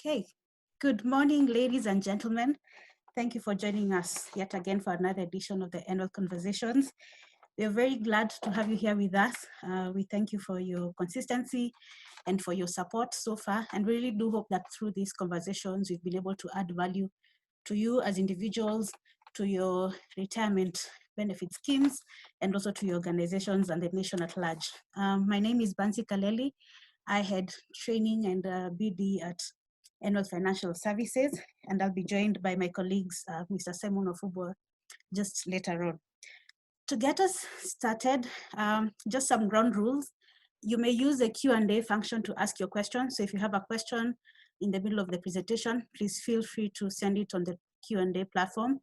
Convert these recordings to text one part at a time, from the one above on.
Okay, good morning, ladies and gentlemen. Thank you for joining us yet again for another edition of the Annual Conversations. We are very glad to have you here with us. We thank you for your consistency and for your support so far, and really do hope that through these conversations, we've been able to add value to you as individuals, to your retirement benefit schemes, and also to your organizations and the nation at large. My name is Bansi Kaleli. I head training and BD at Annual Financial Services, and I'll be joined by my colleagues, Mr. Simon Ofubo, just later on. To get us started, just some ground rules. You may use the Q&A function to ask your question. So if you have a question in the middle of the presentation, please feel free to send it on the Q&A platform.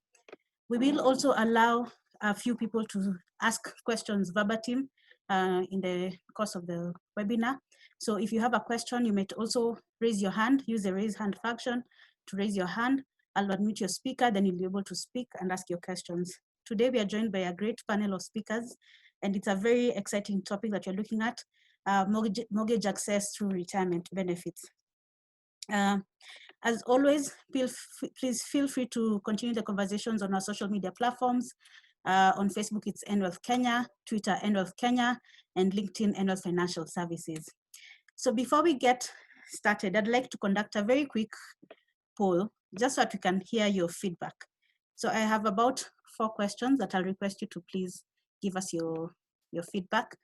We will also allow a few people to ask questions verbatim in the course of the webinar. So if you have a question, you might also raise your hand, use the raise hand function to raise your hand. I'll unmute your speaker, then you'll be able to speak and ask your questions. Today, we are joined by a great panel of speakers, and it's a very exciting topic that you're looking at, mortgage access through retirement benefits. As always, please feel free to continue the conversations on our social media platforms. On Facebook, it's NWealth Kenya, Twitter, NWealth Kenya, and LinkedIn, NWealth Financial Services. So before we get started, I'd like to conduct a very quick poll, just so that we can hear your feedback. So I have about 4 questions that I'll request you to please give us your feedback.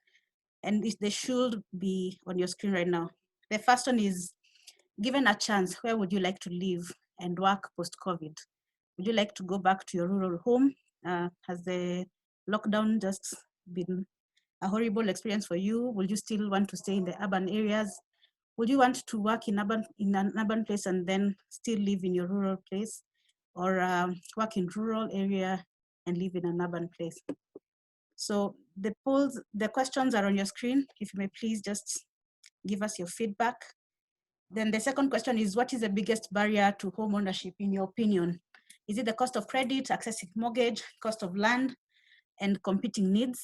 And they should be on your screen right now. The first one is, given a chance, where would you like to live and work post-COVID? Would you like to go back to your rural home? Has the lockdown just been a horrible experience for you? Will you still want to stay in the urban areas? Would you want to work in an urban place and then still live in your rural place? Or work in rural area and live in an urban place? So the questions are on your screen. If you may please just give us your feedback. Then the second question is, what is the biggest barrier to home ownership in your opinion? Is it the cost of credit, accessing mortgage, cost of land, and competing needs?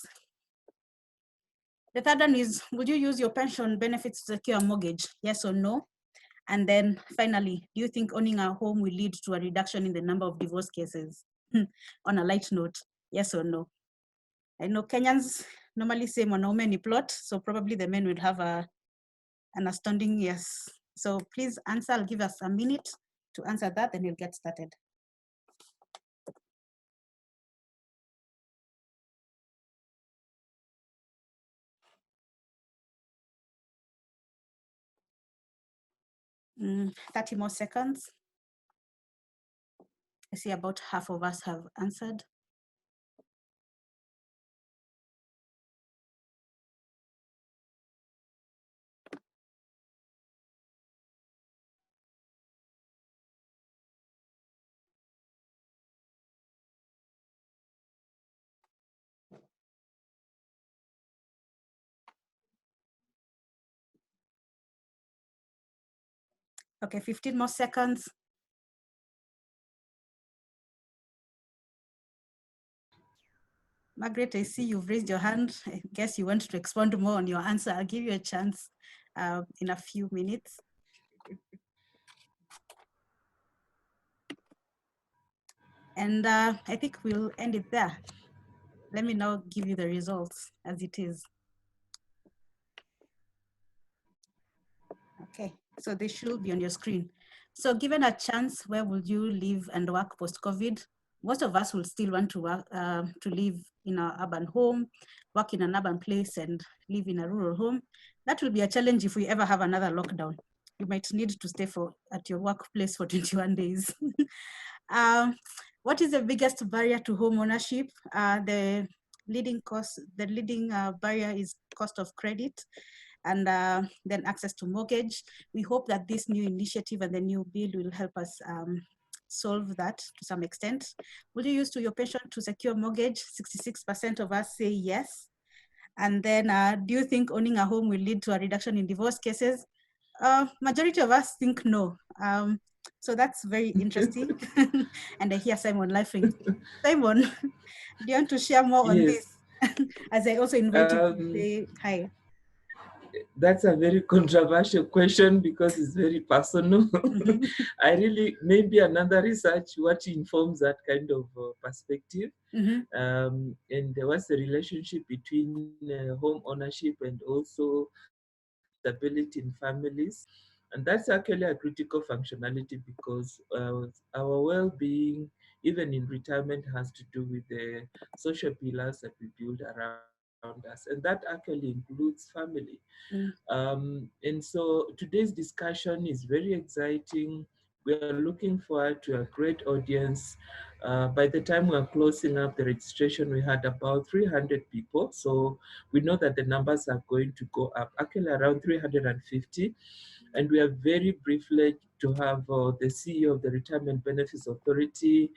The third one is, would you use your pension benefits to secure a mortgage? Yes or no? And then finally, do you think owning a home will lead to a reduction in the number of divorce cases? On a light note, yes or no? I know Kenyans normally say mwanaume ni plot, so probably the men would have an astounding yes. So please answer. I'll give us a minute to answer that, then we'll get started. Mm, 30 more seconds. I see about half of us have answered. Okay, 15 more seconds. Margaret, I see you've raised your hand. I guess you want to expand more on your answer. I'll give you a chance in a few minutes. And I think we'll end it there. Let me now give you the results as it is. Okay, so they should be on your screen. So given a chance, where would you live and work post-COVID? Most of us will still want to work, to live in an urban home, work in an urban place, and live in a rural home. That will be a challenge if we ever have another lockdown. You might need to stay at your workplace for 21 days. What is the biggest barrier to home ownership? The leading barrier is cost of credit, and then access to mortgage. We hope that this new initiative and the new bill will help us solve that to some extent. Will you use your pension to secure mortgage? 66% of us say yes. And then do you think owning a home will lead to a reduction in divorce cases? Majority of us think no. So that's very interesting. And I hear Simon laughing. Simon, do you want to share more on this? As I also invite you to say hi. That's a very controversial question because it's very personal. I really, maybe another research, what informs that kind of perspective, and what's the relationship between home ownership and also stability in families. And that's actually a critical functionality because our well-being, even in retirement, has to do with the social pillars that we build around us. And that actually includes family. And so today's discussion is very exciting. We are looking forward to a great audience. By the time we are closing up the registration, we had about 300 people. So we know that the numbers are going to go up, actually around 350. And we are very privileged to have the CEO of the Retirement Benefits Authority.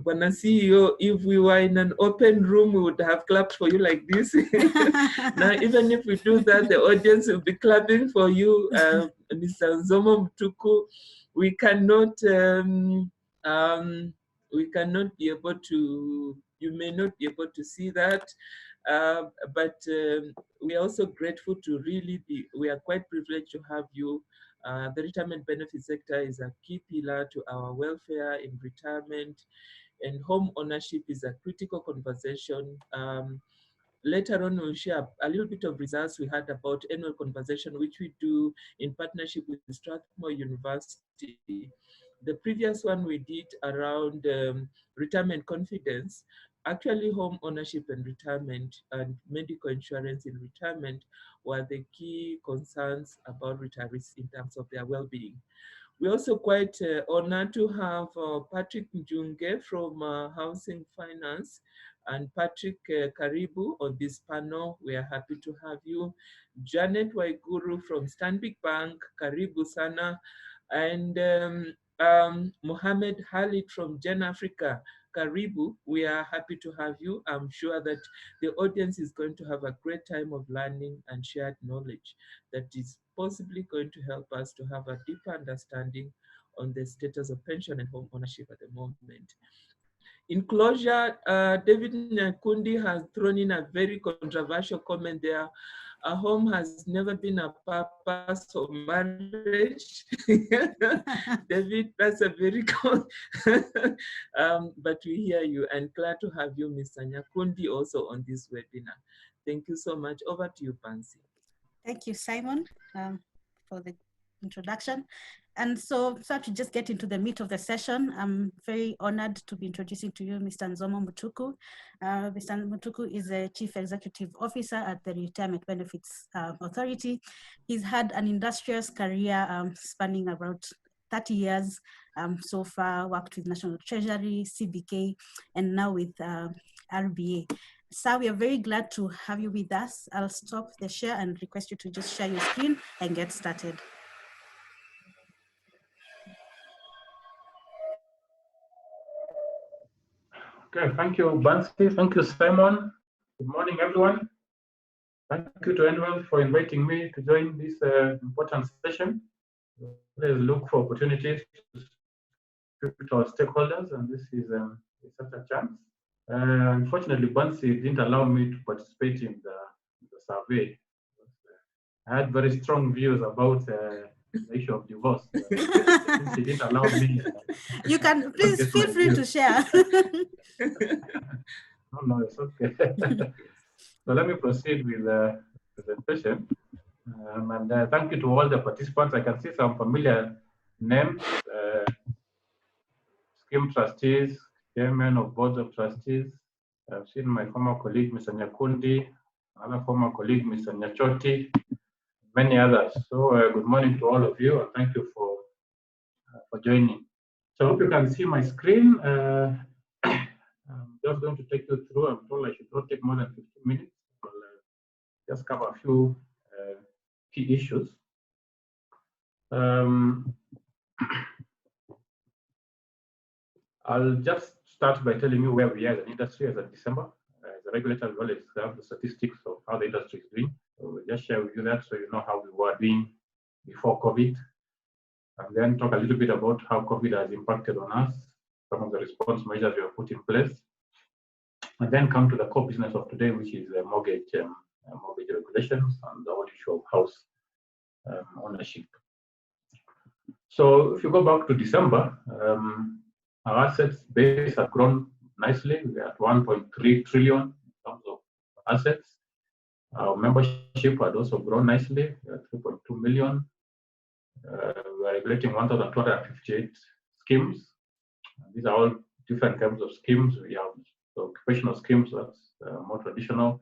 When a CEO, if we were in an open room, we would have clapped for you like this. Now, even if we do that, the audience will be clapping for you, Mr. Nzomo Mutuku. We cannot be able to, you may not be able to see that, but we are also grateful to really be, we are quite privileged to have you. The retirement benefit sector is a key pillar to our welfare in retirement, and home ownership is a critical conversation. Later on, we'll share a little bit of results we had about annual conversation, which we do in partnership with Strathmore University. The previous one we did around retirement confidence. Actually, home ownership and retirement and medical insurance in retirement were the key concerns about retirees in terms of their well-being. We're also quite honored to have Patrick Njunge from Housing Finance and Patrick Karibu on this panel. We are happy to have you. Janet Waiguru from Stanbic Bank, Karibu Sana, and Mohammed Khalid from GenAfrica. Karibu, we are happy to have you. I'm sure that the audience is going to have a great time of learning and shared knowledge that is possibly going to help us to have a deeper understanding on the status of pension and home ownership at the moment. In closure, David Nyakundi has thrown in a very controversial comment there. A home has never been a purpose for marriage. David, that's a very cool, but we hear you, and glad to have you, Mr. Nyakundi, also on this webinar. Thank you so much. Over to you, Pansy. Thank you, Simon, for the introduction. And so to just get into the meat of the session, I'm very honored to be introducing to you Mr. Nzomo Mutuku. Mr. Mutuku is a Chief Executive Officer at the Retirement Benefits Authority. He's had an industrious career spanning about 30 years so far, worked with National Treasury, CBK, and now with RBA. Sir, we are very glad to have you with us. I'll stop the share and request you to just share your screen and get started. Okay, thank you, Bansi. Thank you, Simon. Good morning, everyone. Thank you to anyone for inviting me to join this important session. Let's look for opportunities to speak to our stakeholders, and this is such a chance. Unfortunately, Bansi didn't allow me to participate in the survey. I had very strong views about the issue of divorce. Since she didn't allow me. You can please feel free to share. No, it's okay. So let me proceed with the presentation. And thank you to all the participants. I can see some familiar names, scheme trustees, chairman of boards of trustees. I've seen my former colleague, Mr. Nyakundi, another former colleague, Mr. Nyachoti, many others. So good morning to all of you, and thank you for joining. So I hope you can see my screen. I'm just going to take you through. I'm told I should not take more than 15 minutes. I'll just cover a few key issues. I'll just start by telling you where we are as an industry as of December. As a regulator, we always have the statistics of how the industry is doing. So we'll just share with you that so you know how we were doing before COVID. And then talk a little bit about how COVID has impacted on us, some of the response measures we have put in place. And then come to the core business of today, which is mortgage mortgage regulations, and the whole issue of house ownership. So if you go back to December, our assets base have grown nicely. We are at 1.3 trillion in terms of assets. Our membership had also grown nicely. We are 3.2 million. We are regulating 1,258 schemes. These are all different kinds of schemes. We have the occupational schemes, that's more traditional,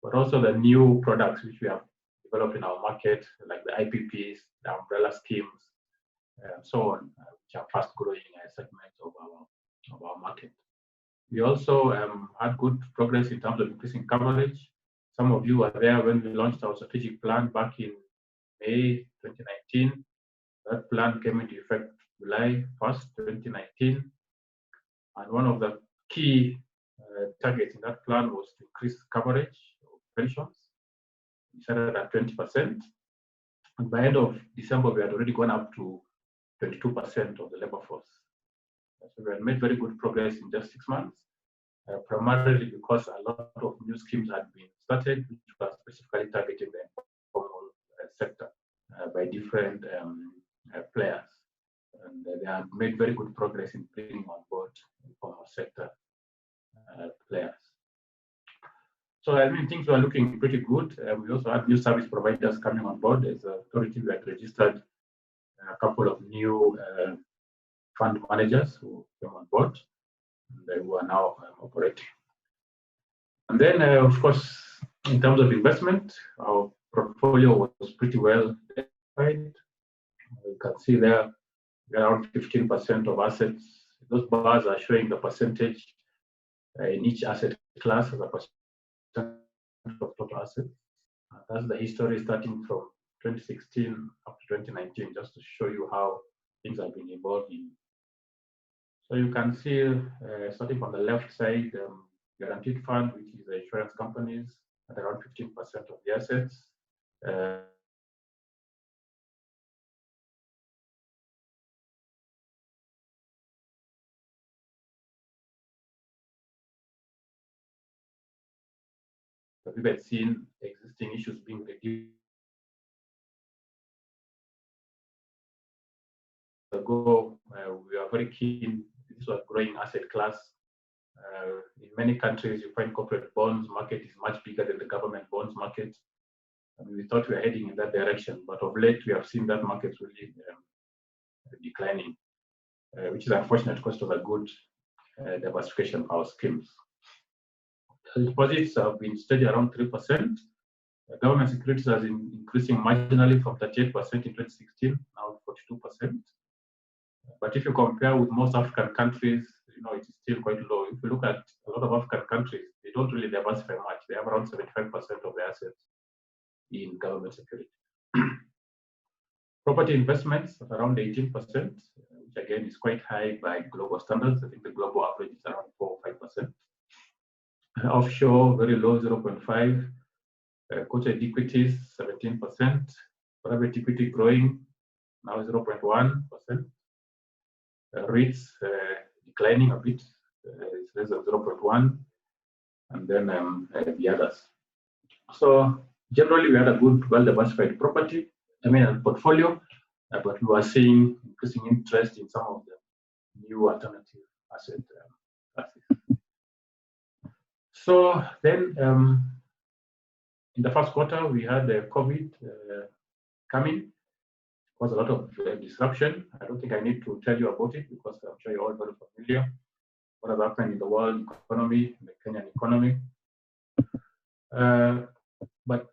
but also the new products which we have developed in our market, like the IPPs, the umbrella schemes, and so on, which are fast-growing segments of our market. We also had good progress in terms of increasing coverage. Some of you were there when we launched our strategic plan back in May 2019. That plan came into effect July 1st, 2019. And one of the key targets in that plan was to increase coverage of pensions. We started at 20%. And by end of December, we had already gone up to 22% of the labor force. So we had made very good progress in just 6 months, primarily because a lot of new schemes had been started, which were specifically targeting the informal sector by different players. And they have made very good progress in bringing on board informal sector players. So I mean, things were looking pretty good. We also had new service providers coming on board. As an authority, we had registered a couple of new fund managers who came on board, and who are now operating. And then, of course, in terms of investment, our portfolio was pretty well diversified. You can see there, around 15% of assets. Those bars are showing the percentage in each asset class as a percent of total assets. That's the history starting from 2016 up to 2019, just to show you how things have been evolving. So you can see, starting from the left side, guaranteed fund, which is the insurance companies, at around 15% of the assets. We've had seen existing issues being reduced. Ago, we are very keen. This was growing asset class. In many countries, you find corporate bonds market is much bigger than the government bonds market. I mean, we thought we were heading in that direction, but of late we have seen that market really declining, which is unfortunate because of a good diversification of our schemes. Deposits have been steady around 3%. Government securities has been increasing marginally from 38% in 2016, now 42%. But if you compare with most African countries, you know, it is still quite low. If you look at a lot of African countries, they don't really diversify much. They have around 75% of their assets in government security. Property investments at around 18%, which again is quite high by global standards. I think the global average is around 4 or 5%. Offshore, very low, 0.5%. Quoted equities, 17%. Private equity growing, now 0.1%. REITs declining a bit, it's less than 0.1%. And then the others. So generally, we had a good, well-diversified portfolio, but we were seeing increasing interest in some of the new alternative asset classes. So then, in the first quarter, we had COVID coming. It was a lot of disruption. I don't think I need to tell you about it because I'm sure you're all very familiar. What has happened in the world economy, in the Kenyan economy. But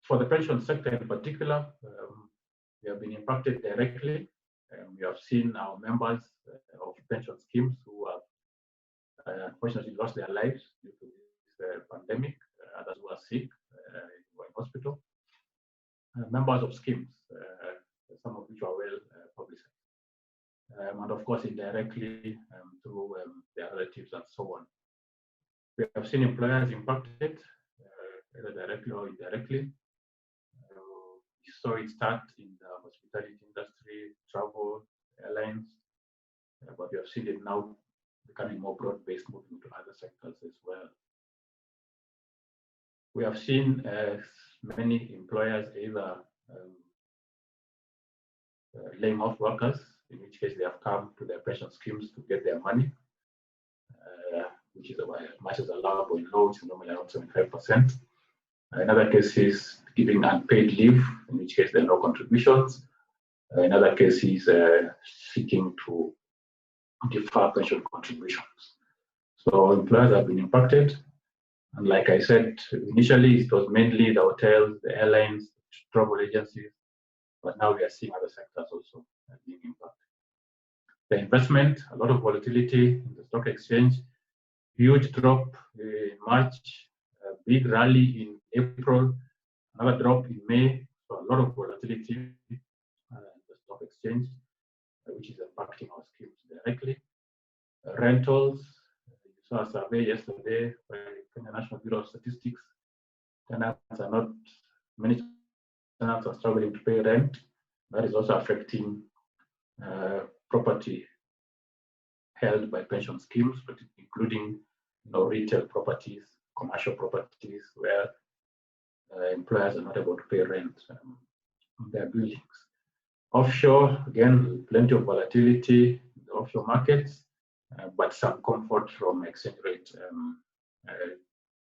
for the pension sector in particular, we have been impacted directly. We have seen our members of pension schemes who have unfortunately lost their lives due to this pandemic. Others who are sick, who are in hospital. Members of schemes, some of which are well publicized. And of course, indirectly through their relatives and so on. We have seen employers impacted, either directly or indirectly. We saw it start in the hospitality industry, travel, airlines, but we have seen it now becoming more broad-based, moving to other sectors as well. we have seen many employers either laying off workers, in which case they have come to their pension schemes to get their money, which is much as allowable in law, which is normally around 75%. In other cases, giving unpaid leave, in which case there are no contributions. In other cases, seeking to defer pension contributions. So employers have been impacted. And like I said, initially it was mainly the hotels, the airlines, travel agencies, but now we are seeing other sectors also being impacted. The investment, a lot of volatility in the stock exchange, huge drop in March, a big rally in April, another drop in May, so a lot of volatility in the stock exchange, which is impacting our schemes directly. Rentals, you saw a survey yesterday by Kenya National Bureau of Statistics. Many tenants are struggling to pay rent. That is also affecting property held by pension schemes, but including retail properties, commercial properties, where employers are not able to pay rent on their buildings. Offshore, again, plenty of volatility in the offshore markets, but some comfort from exchange rate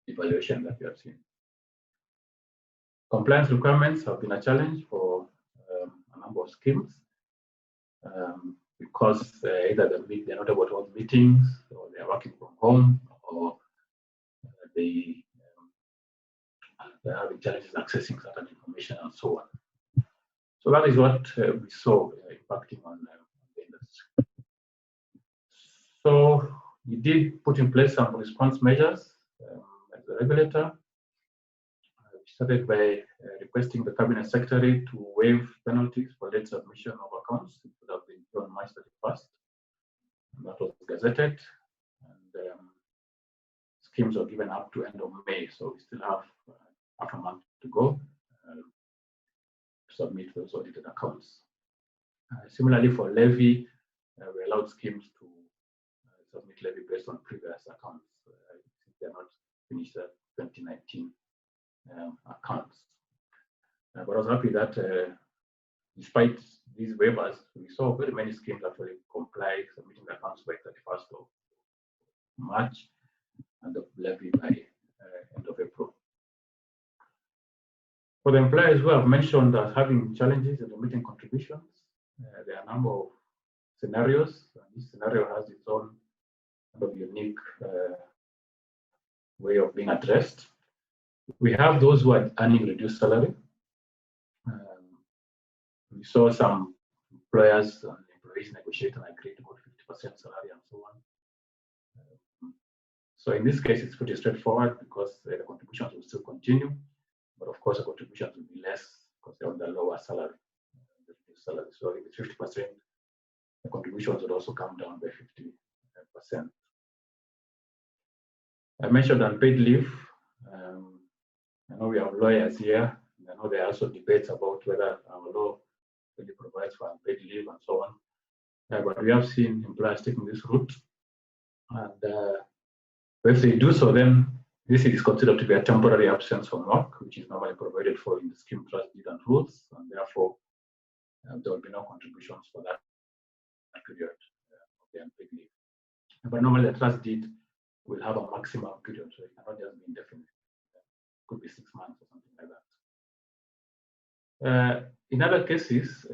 devaluation that we have seen. Compliance requirements have been a challenge for a number of schemes because either they're not able to hold meetings, or they're working from home, or they're having challenges accessing certain information and so on. So that is what we saw impacting on the industry. So we did put in place some response measures as a regulator. We started by requesting the Cabinet Secretary to waive penalties for late submission of accounts. It would have been done March 31st. And that was gazetted. And schemes were given up to end of May. So we still have half a month to go to submit those audited accounts. Similarly, for levy, we allowed schemes to submit levy based on previous accounts. They're not finished at 2019 accounts. But I was happy that despite these waivers, we saw very many schemes actually comply, submitting the accounts by 31st of March and the levy by end of April. For the employers who have mentioned as having challenges in remitting contributions, there are a number of scenarios. Each scenario has its own kind of unique way of being addressed. We have those who are earning reduced salary. We saw some employers and employees negotiate and agree to go to 50% salary and so on. So in this case, it's pretty straightforward because the contributions will still continue, but of course the contributions will be less because they're on the lower salary. So if it's 50%, the contributions would also come down by 50%. I mentioned unpaid leave. I know we have lawyers here. I know there are also debates about whether our law really provides for unpaid leave and so on. But we have seen employers taking this route. And if they do so, then this is considered to be a temporary absence from work, which is normally provided for in the scheme trust deed and rules, and therefore there will be no contributions for that period of the unpaid leave. But normally the trust deed will have a maximum period, so it cannot just be indefinite. It could be 6 months or something like that. In other cases,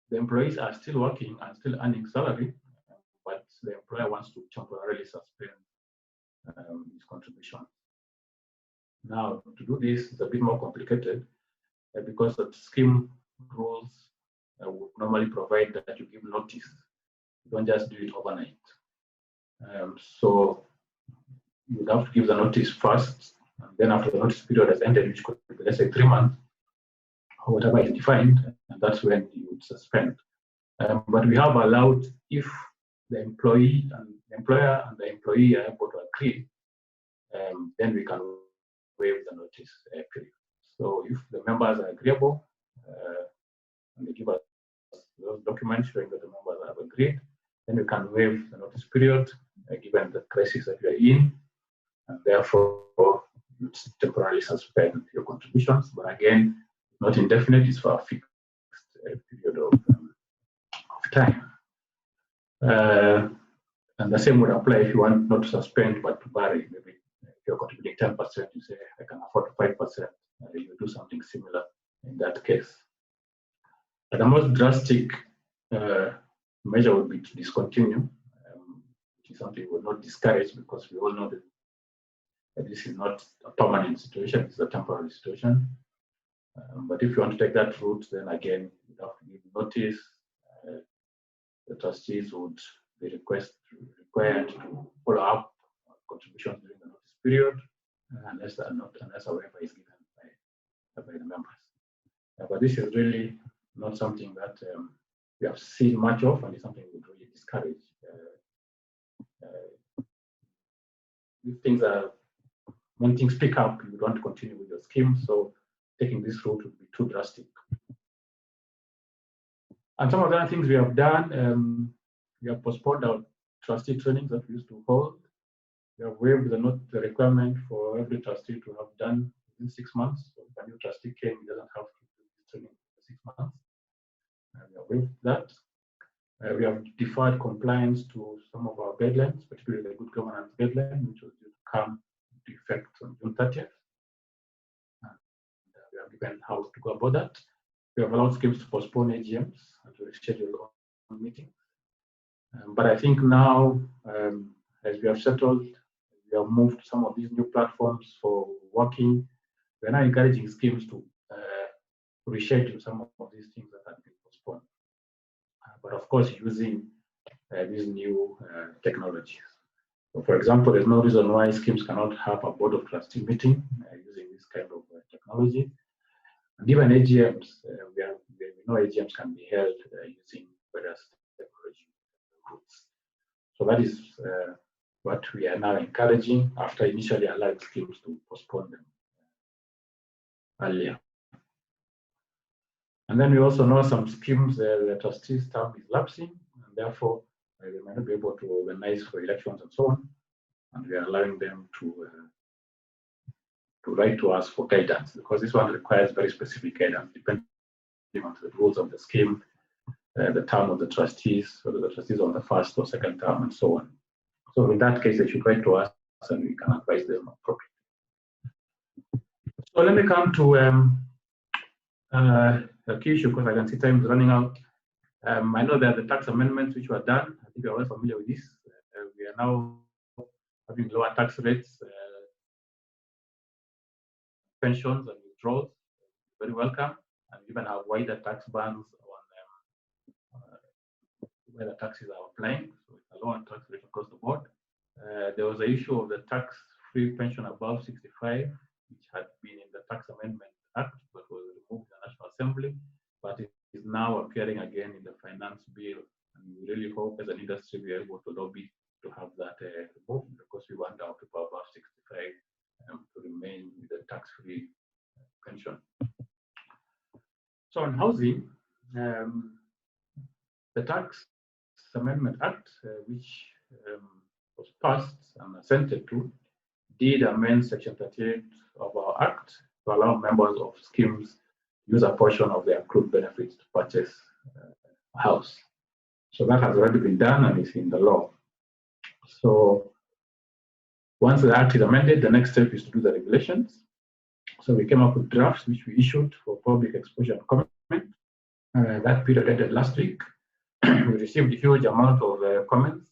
the employees are still working and still earning salary, but the employer wants to temporarily suspend his contribution. Now, to do this is a bit more complicated because the scheme rules would normally provide that you give notice. You don't just do it overnight. So you would have to give the notice first, and then after the notice period has ended, which could be, let's say, 3 months, or whatever is defined, and that's when you would suspend. But we have allowed, if the employee and the employer and the employee are able to agree, then we can waive the notice period. So if the members are agreeable, and they give us those documents showing that the members have agreed, then we can waive the notice period, given the crisis that we are in, and therefore temporarily suspend your contributions, but again, not indefinite, it's for a fixed period of time. And the same would apply if you want not to suspend but to vary. Maybe if you're contributing 10%, you say I can afford 5%. You do something similar in that case. But the most drastic measure would be to discontinue, which is something we would not discourage because we all know that this is not a permanent situation, it's a temporary situation. But if you want to take that route, then again, you have to give notice. The trustees would be required to follow up contributions during the notice period, unless a waiver is given by the members. But this is really not something that we have seen much of, and it's something we would really discourage. When things pick up, you want to continue with your scheme, so taking this route would be too drastic. And some of the other things we have done, we have postponed our trustee trainings that we used to hold. We have waived the requirement for every trustee to have done within 6 months. So if a new trustee came, he doesn't have to do this training for 6 months. We have waived that. We have deferred compliance to some of our guidelines, particularly the good governance guideline, which was due to come into effect on June 30th. We have given how to go about that. We have allowed schemes to postpone AGMs and to reschedule on meetings. But I think now, as we have settled, we have moved some of these new platforms for working. We're now encouraging schemes to reschedule some of these things that have been postponed. But of course, using these new technologies. So for example, there's no reason why schemes cannot have a board of trustee meeting using this kind of technology. And even AGMs, we know AGMs can be held using various technology routes. So that is what we are now encouraging after initially allowing schemes to postpone them earlier. And then we also know some schemes, the trustees' term is lapsing, and therefore they might not be able to organize for elections and so on. And we are allowing them to write to us for guidance, because this one requires very specific guidance depending on the rules of the scheme, the term of the trustees, whether the trustees are on the first or second term, and so on. So in that case, they should write to us and we can advise them appropriately. So let me come to the key issue, because I can see time is running out. I know that the tax amendments which were done, I think you're all familiar with this. We are now having lower tax rates, pensions and withdrawals, very welcome, and even have wider tax bands on where the taxes are applying, so it's a lower tax rate across the board. There was an issue of the tax-free pension above 65, which had been in the Tax Amendment Act, but was removed in the National Assembly, but it is now appearing again in the Finance Bill, and we really hope as an industry we are able to lobby to have that removed, because we want our people above 65 to remain with the tax-free pension. So on housing, the Tax Amendment Act, which was passed and assented to, did amend Section 38 of our Act to allow members of schemes to use a portion of their accrued benefits to purchase a house. So that has already been done and is in the law. So once the Act is amended, the next step is to do the regulations. So we came up with drafts which we issued for public exposure and comment. That period ended last week. We received a huge amount of comments.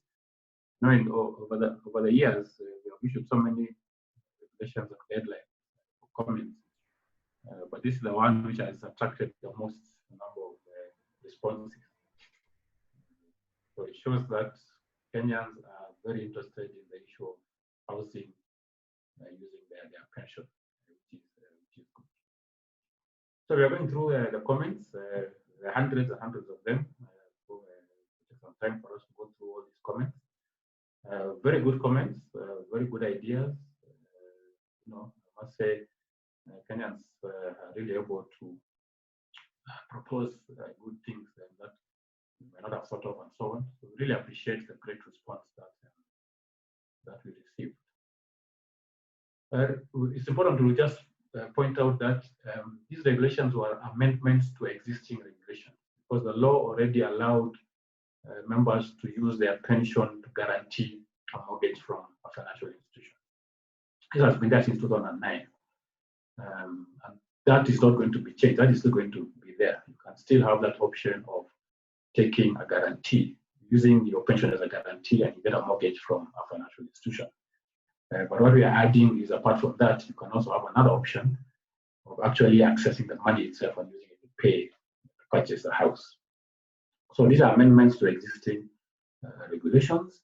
Over the years, we have issued so many regulations and guidelines for comments. But this is the one which has attracted the most number of responses. So it shows that Kenyans are very interested in the issue of housing using their pension, which is good. So we are going through the comments, hundreds and hundreds of them. So it takes some time for us to go through all these comments. Very good comments, very good ideas. I must say, Kenyans are really able to propose good things that we may not have thought of and so on. So we really appreciate the great response that we received. it's important to just point out that these regulations were amendments to existing regulations, because the law already allowed members to use their pension to guarantee a mortgage from a financial institution. This has been there since 2009. And that is not going to be changed. That is still going to be there. You can still have that option of taking a guarantee, using your pension as a guarantee, and you get a mortgage from a financial institution. But what we are adding is, apart from that, you can also have another option of actually accessing the money itself and using it to pay, to purchase a house. So these are amendments to existing regulations,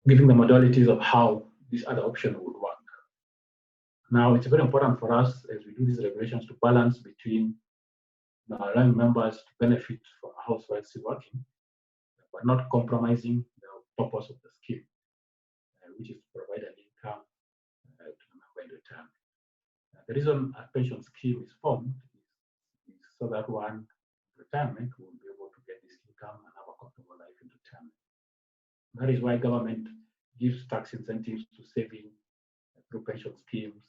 giving the modalities of how this other option would work. Now, it's very important for us as we do these regulations to balance between allowing members to benefit from a house while still working, but not compromising the purpose of the scheme, which is to provide an income to the member in return. The reason a pension scheme is formed is so that one retirement will be able to get this income and have a comfortable life in retirement. That is why government gives tax incentives to saving through pension schemes.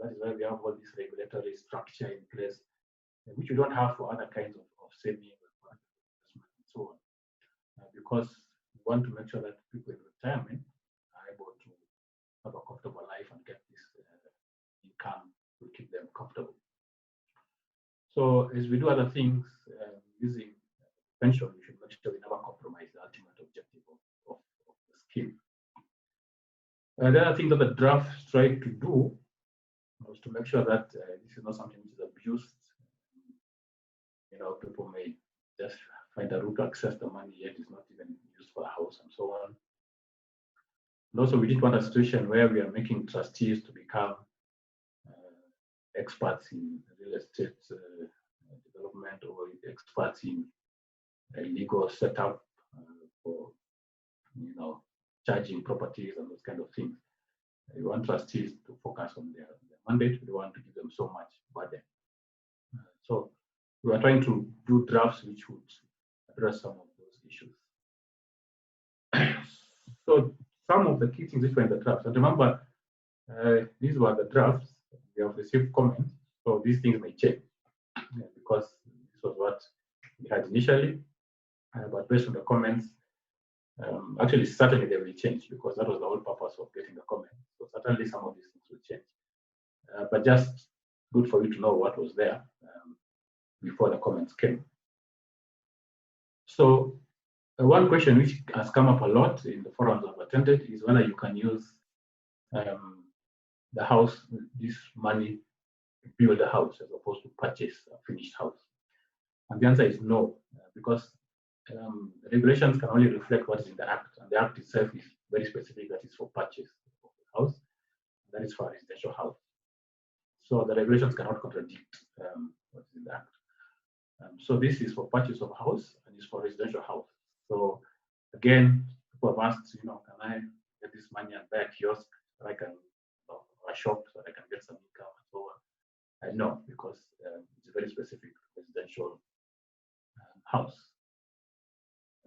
That is why we have all this regulatory structure in place, which we don't have for other kinds of saving and so on. Because we want to make sure that people in retirement are able to have a comfortable life and get this income to keep them comfortable. So as we do other things using pension, we should make sure we never compromise the ultimate objective of the scheme. The other thing that the draft tried to do was to make sure that this is not something which is abused. People may just find a route to access the money, yet it's not even used for a house and so on. And also, we didn't want a situation where we are making trustees to become experts in real estate development or experts in legal setup for, charging properties and those kind of things. We want trustees to focus on their mandate. We don't want to give them so much burden. So we are trying to do drafts which would address some of those issues. So some of the key things which were in the drafts, and remember, these were the drafts. We have received comments, so these things may change because this was what we had initially, but based on the comments, actually certainly they will change because that was the whole purpose of getting the comments. So certainly some of these things will change, but just good for you to know what was there before the comments came. So one question which has come up a lot in the forums I've attended is whether you can use the house, this money, to build a house as opposed to purchase a finished house. And the answer is no, because regulations can only reflect what is in the Act, and the Act itself is very specific that is for purchase of the house, that is for a residential house. So the regulations cannot contradict what is in the Act. So this is for purchase of a house and is for residential house. So again, people have asked, can I get this money and buy a kiosk so I can, a shop so I can get some income and so on? No, because it's very specific residential house.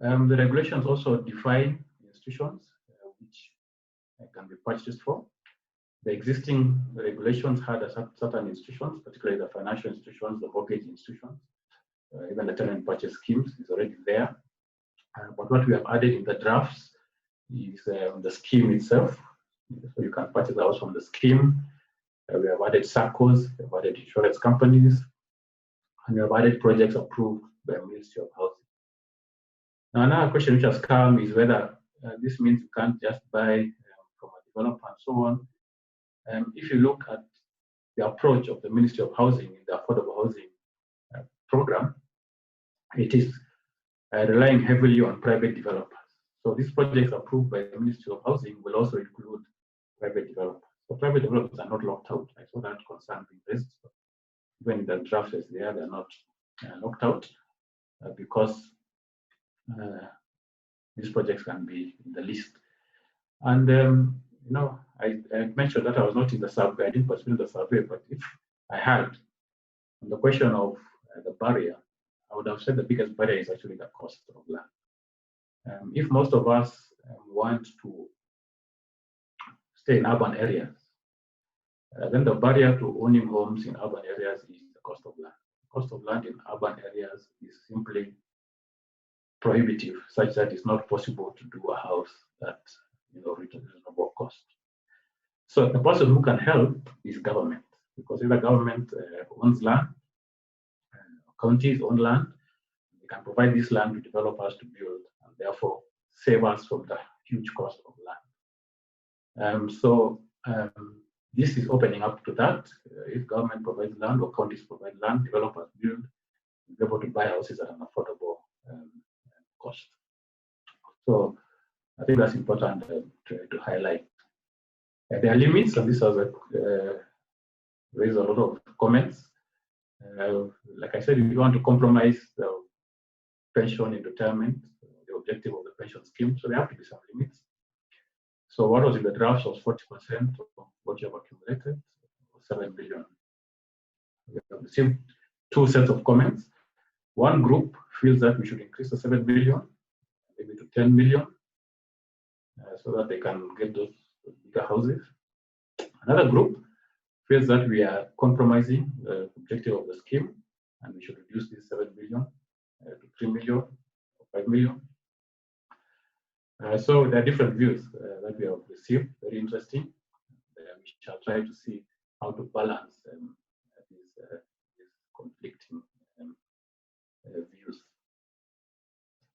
The regulations also define institutions which can be purchased for. The existing regulations had certain institutions, particularly the financial institutions, the mortgage institutions, even the tenant purchase schemes is already there. But what we have added in the drafts is the scheme itself. So you can purchase the house from the scheme. We have added SACCOs, we have added insurance companies, and we have added projects approved by the Ministry of Housing. Now, another question which has come is whether this means you can't just buy from a developer and so on. If you look at the approach of the Ministry of Housing in the Affordable Housing Program, it is relying heavily on private developers. So these projects approved by the Ministry of Housing will also include private developers. So private developers are not locked out. I saw that concern being raised. When the draft is there, they're not locked out because these projects can be in the list. And I mentioned that I was not in the survey. I didn't participate in the survey, but if I had, on the question of the barrier, I would have said the biggest barrier is actually the cost of land. If most of us want to stay in urban areas. Then the barrier to owning homes in urban areas is the cost of land. The cost of land in urban areas is simply prohibitive, such that it's not possible to do a house at reasonable cost. So the person who can help is government, because if the government owns land, counties own land, they can provide this land to developers to build, and therefore save us from the huge cost of land. This is opening up to that. If government provides land or counties provide land, developers build, we'll be able to buy houses at an affordable cost. So I think that's important to highlight. There are limits, and this has raised a lot of comments. Like I said, if you want to compromise the pension in retirement, the objective of the pension scheme, so there have to be some limits. So what was in the drafts was 40% of what you have accumulated, 7 billion. We have received two sets of comments. One group feels that we should increase the 7 billion, maybe to 10 million, so that they can get those bigger houses. Another group feels that we are compromising the objective of the scheme, and we should reduce this 7 billion to 3 million or 5 million. So there are different views that we have received, very interesting. We shall try to see how to balance these conflicting views.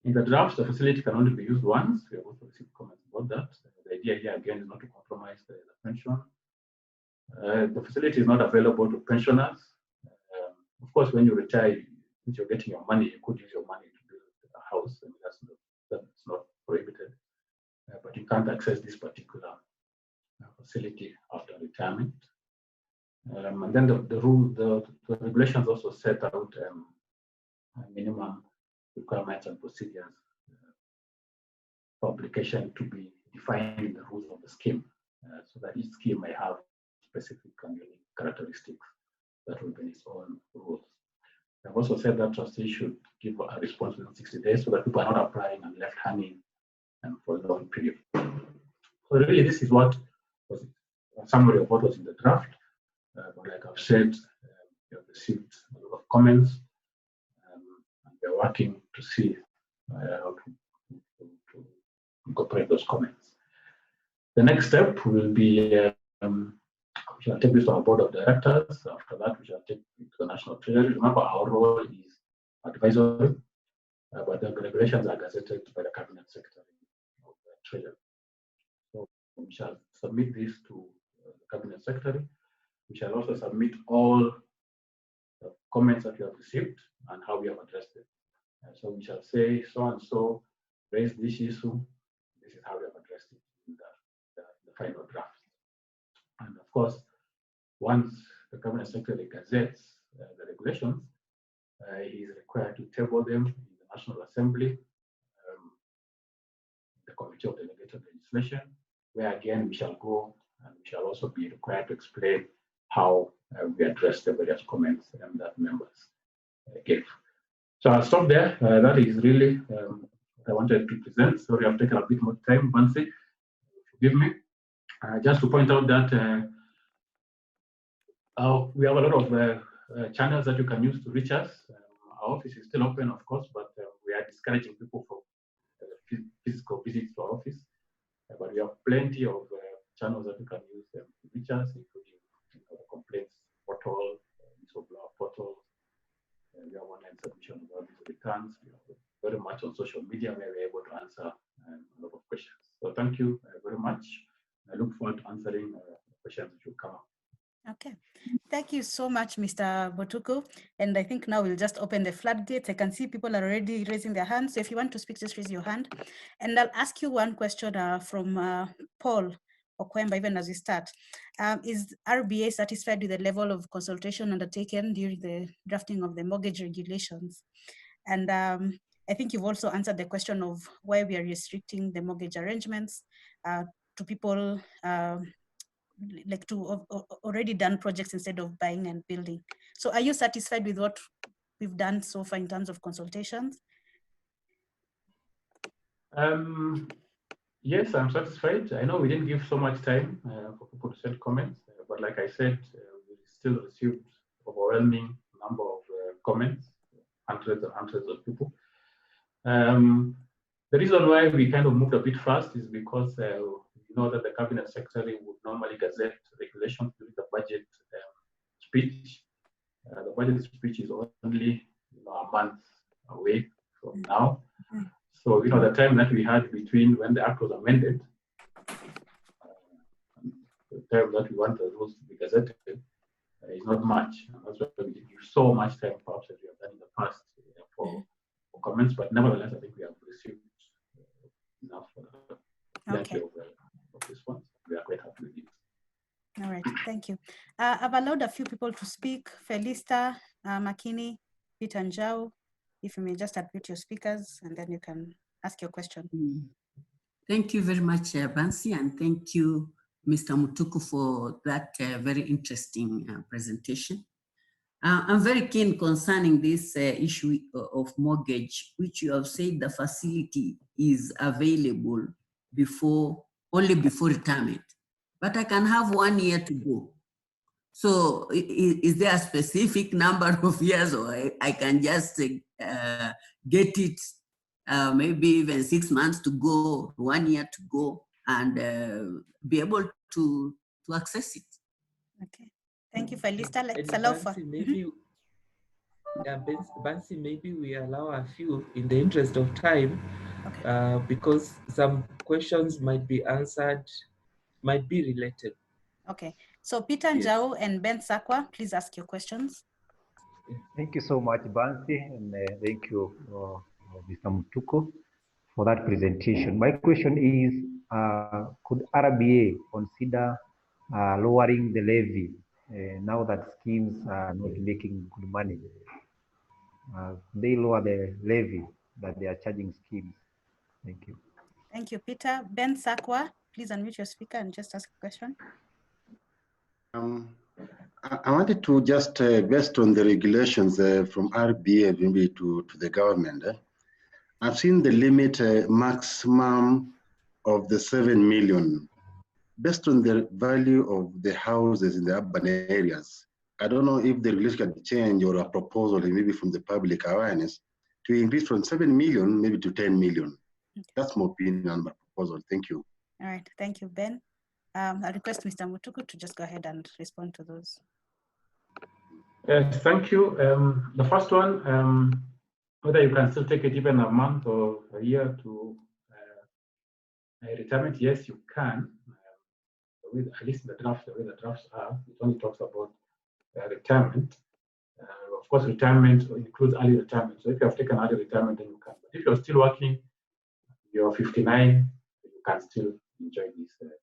In the drafts, the facility can only be used once. We have also received comments about that. The idea here again is not to compromise the pension. The facility is not available to pensioners. Of course, when you retire, if you're getting your money, you could use your money to build a house. I mean, that's not prohibited. But you can't access this particular facility after retirement. And then the regulations also set out minimum requirements and procedures for application to be defined in the rules of the scheme, so that each scheme may have specific and unique characteristics that will be its own rules. I've also said that trustees should give a response within 60 days so that people are not applying and left hanging and for a long period. So really, this is what was a summary of what was in the draft. But like I've said, we have received a lot of comments, and we're working to see how to incorporate those comments. The next step will be we shall take this to our board of directors. After that, we shall take it to the National Treasury. Remember, our role is advisory, but the regulations are gazetted by the Cabinet Secretary of the Treasury. So we shall submit this to the Cabinet Secretary. We shall also submit all the comments that we have received and how we have addressed it. So we shall say, so and so raised this issue. This is how we have addressed it in the final draft. And of course, once the Cabinet Secretary gazettes the regulations, he is required to table them in the National Assembly, the Committee of Delegated Legislation, where again we shall go and we shall also be required to explain how we address the various comments that members gave. So I'll stop there. That is really what I wanted to present. Sorry, I've taken a bit more time, Bansi. Forgive me. Just to point out that we have a lot of channels that you can use to reach us. Our office is still open, of course, but we are discouraging people from physical visits to our office. But we have plenty of channels that you can use to reach us, including the complaints portal, whistleblower portal. We have online submission of these returns. We are very much on social media where we're able to answer a lot of questions. So thank you very much. I look forward to answering questions that will come up. Okay, thank you so much, Mr. Botuku. And I think now we'll just open the floodgates. I can see people are already raising their hands. So if you want to speak, just raise your hand. And I'll ask you one question from Paul Okwemba, even as we start. Is RBA satisfied with the level of consultation undertaken during the drafting of the mortgage regulations? And I think you've also answered the question of why we are restricting the mortgage arrangements to people like to already done projects instead of buying and building. So are you satisfied with what we've done so far in terms of consultations? Yes, I'm satisfied. I know we didn't give so much time for people to send comments, but like I said, we still received overwhelming number of comments, hundreds and hundreds of people. The reason why we kind of moved a bit fast is because you know that the cabinet secretary would normally gazette regulations during the budget speech. The budget speech is only a month away from now. So the time that we had between when the act was amended, the time that we want the rules to be gazetted is not much. And that's why we didn't give so much time, perhaps, as we have done in the past for comments. But nevertheless, I think we have received enough plenty of response. We are quite happy with it. All right, thank you. I've allowed a few people to speak. Felista, Makini, Peter Njau, if you may just unmute your speakers and then you can ask your question. Thank you very much, Bansi, and thank you, Mr. Mutuku, for that very interesting presentation. I'm very keen concerning this issue of mortgage, which you have said the facility is available only before retirement. But I can have 1 year to go. So is there a specific number of years, or I can just get it maybe even 6 months to go, 1 year to go, and be able to access it? Okay, thank you, Felista. Let's And allow for maybe, Bansi, maybe we allow a few in the interest of time, because some questions might be answered, might be related. Okay, so Peter Njau and Ben Sakwa, please ask your questions. Thank you so much, Bansi, and thank you, Mr. Mutuku, for that presentation. My question is, could RBA consider lowering the levy now that schemes are not making good money? They lower the levy that they are charging schemes. Thank you. Thank you, Peter. Ben Sakwa, please unmute your speaker and just ask a question. I wanted to just, based on the regulations from RBA maybe to the government, I've seen the limit maximum of the 7 million. Based on the value of the houses in the urban areas, I don't know if the regulation can change or a proposal maybe from the public awareness to increase from 7 million maybe to 10 million. That's my opinion on my proposal. Thank you. All right, thank you, Ben. I request Mr. Mutuku to just go ahead and respond to those. Yes, thank you. The first one, whether you can still take it even a month or a year to retirement, yes, you can. At least the draft, the way the drafts are, it only talks about retirement. Of course, retirement includes early retirement. So if you have taken early retirement, then you can. But if you're still working, you're 59, you can still enjoy this benefit.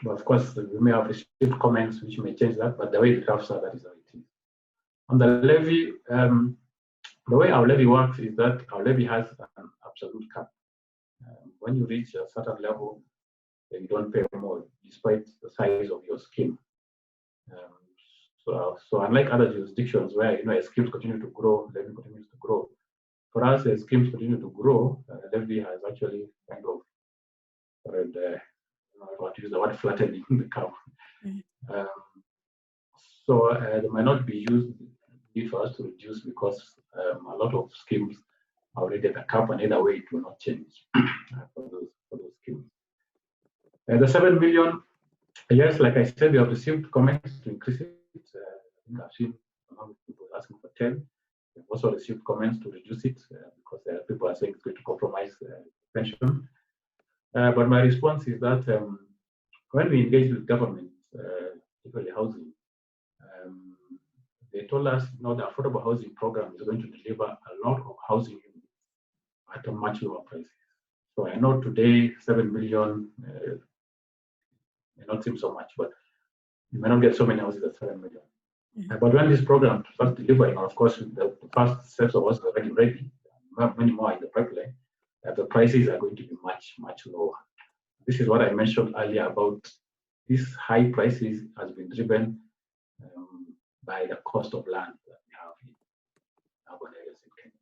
But of course, we may have received comments which may change that, but the way the drafts are, that is how it is. On the levy, the way our levy works is that our levy has an absolute cap. When you reach a certain level, then you don't pay more, despite the size of your scheme. So unlike other jurisdictions where as schemes continue to grow, levy continues to grow. For us, as schemes continue to grow, levy has actually kind of, I want to use the word flattening the curve. So there might not be need for us to reduce because a lot of schemes are already at the cap, and either way it will not change for those schemes. The 7 million, yes, like I said, we have received comments to increase it. I think I've seen some people asking for 10. We've also received comments to reduce it because people are saying it's going to compromise pension. But my response is that when we engage with government, particularly housing, they told us the affordable housing program is going to deliver a lot of housing units at a much lower price. So I know today 7 million may not seem so much, but you may not get so many houses at 7 million. But when this program starts delivering, of course, the first steps of us are already ready, many more in the pipeline, the prices are going to be much, much lower. This is what I mentioned earlier about these high prices has been driven by the cost of land that we have in urban areas in Kenya.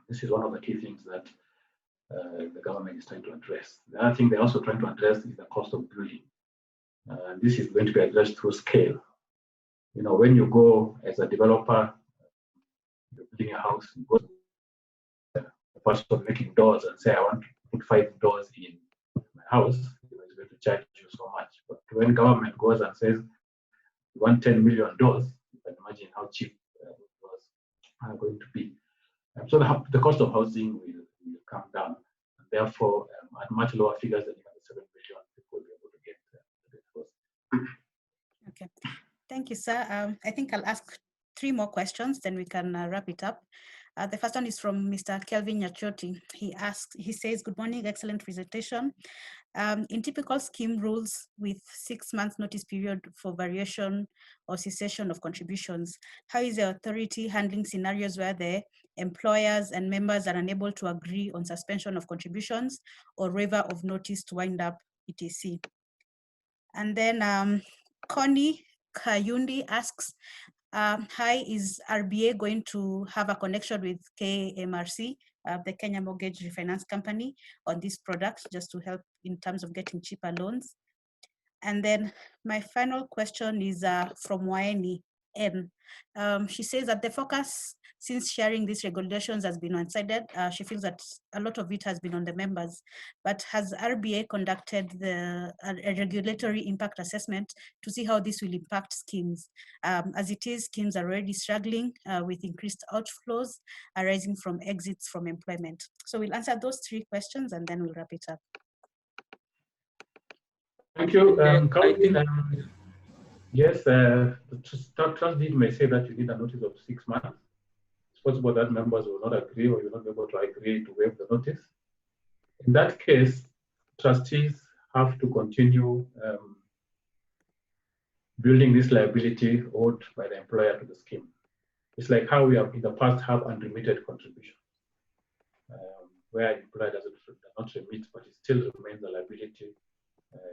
This is one of the key things that the government is trying to address. The other thing they're also trying to address is the cost of building. This is going to be addressed through scale. You know, when you go as a developer, you're building a house, you go to the person making doors and say, I want to put 5 doors in my house, you know, it's going to charge you so much. But when government goes and says, you want 10 million doors, you can imagine how cheap doors are going to be. So the cost of housing will come down, and therefore, at much lower figures than even the 7 billion, people will be able to get the first. Okay, thank you, sir. I think I'll ask 3 more questions, then we can wrap it up. The first one is from Mr. Kelvin Nyachoti. He says, good morning, excellent presentation. In typical scheme rules with 6 months notice period for variation or cessation of contributions, how is the authority handling scenarios where the employers and members are unable to agree on suspension of contributions or waiver of notice to wind up etc? And then Connie Kayundi asks, hi, is RBA going to have a connection with KMRC, the Kenya Mortgage Refinance Company, on this product, just to help in terms of getting cheaper loans? And then my final question is from Waeni N. She says that the focus since sharing these regulations has been one-sided. She feels that a lot of it has been on the members, but has RBA conducted a regulatory impact assessment to see how this will impact schemes? As it is, schemes are already struggling with increased outflows arising from exits from employment. So we'll answer those 3 questions and then we'll wrap it up. Thank you, Calvin. Yes, the trustee may say that you need a notice of 6 months. It's possible that members will not agree or you'll not be able to agree to waive the notice. In that case, trustees have to continue building this liability owed by the employer to the scheme. It's like how we have in the past have unremitted contributions, where the employer does not remit, but it still remains a liability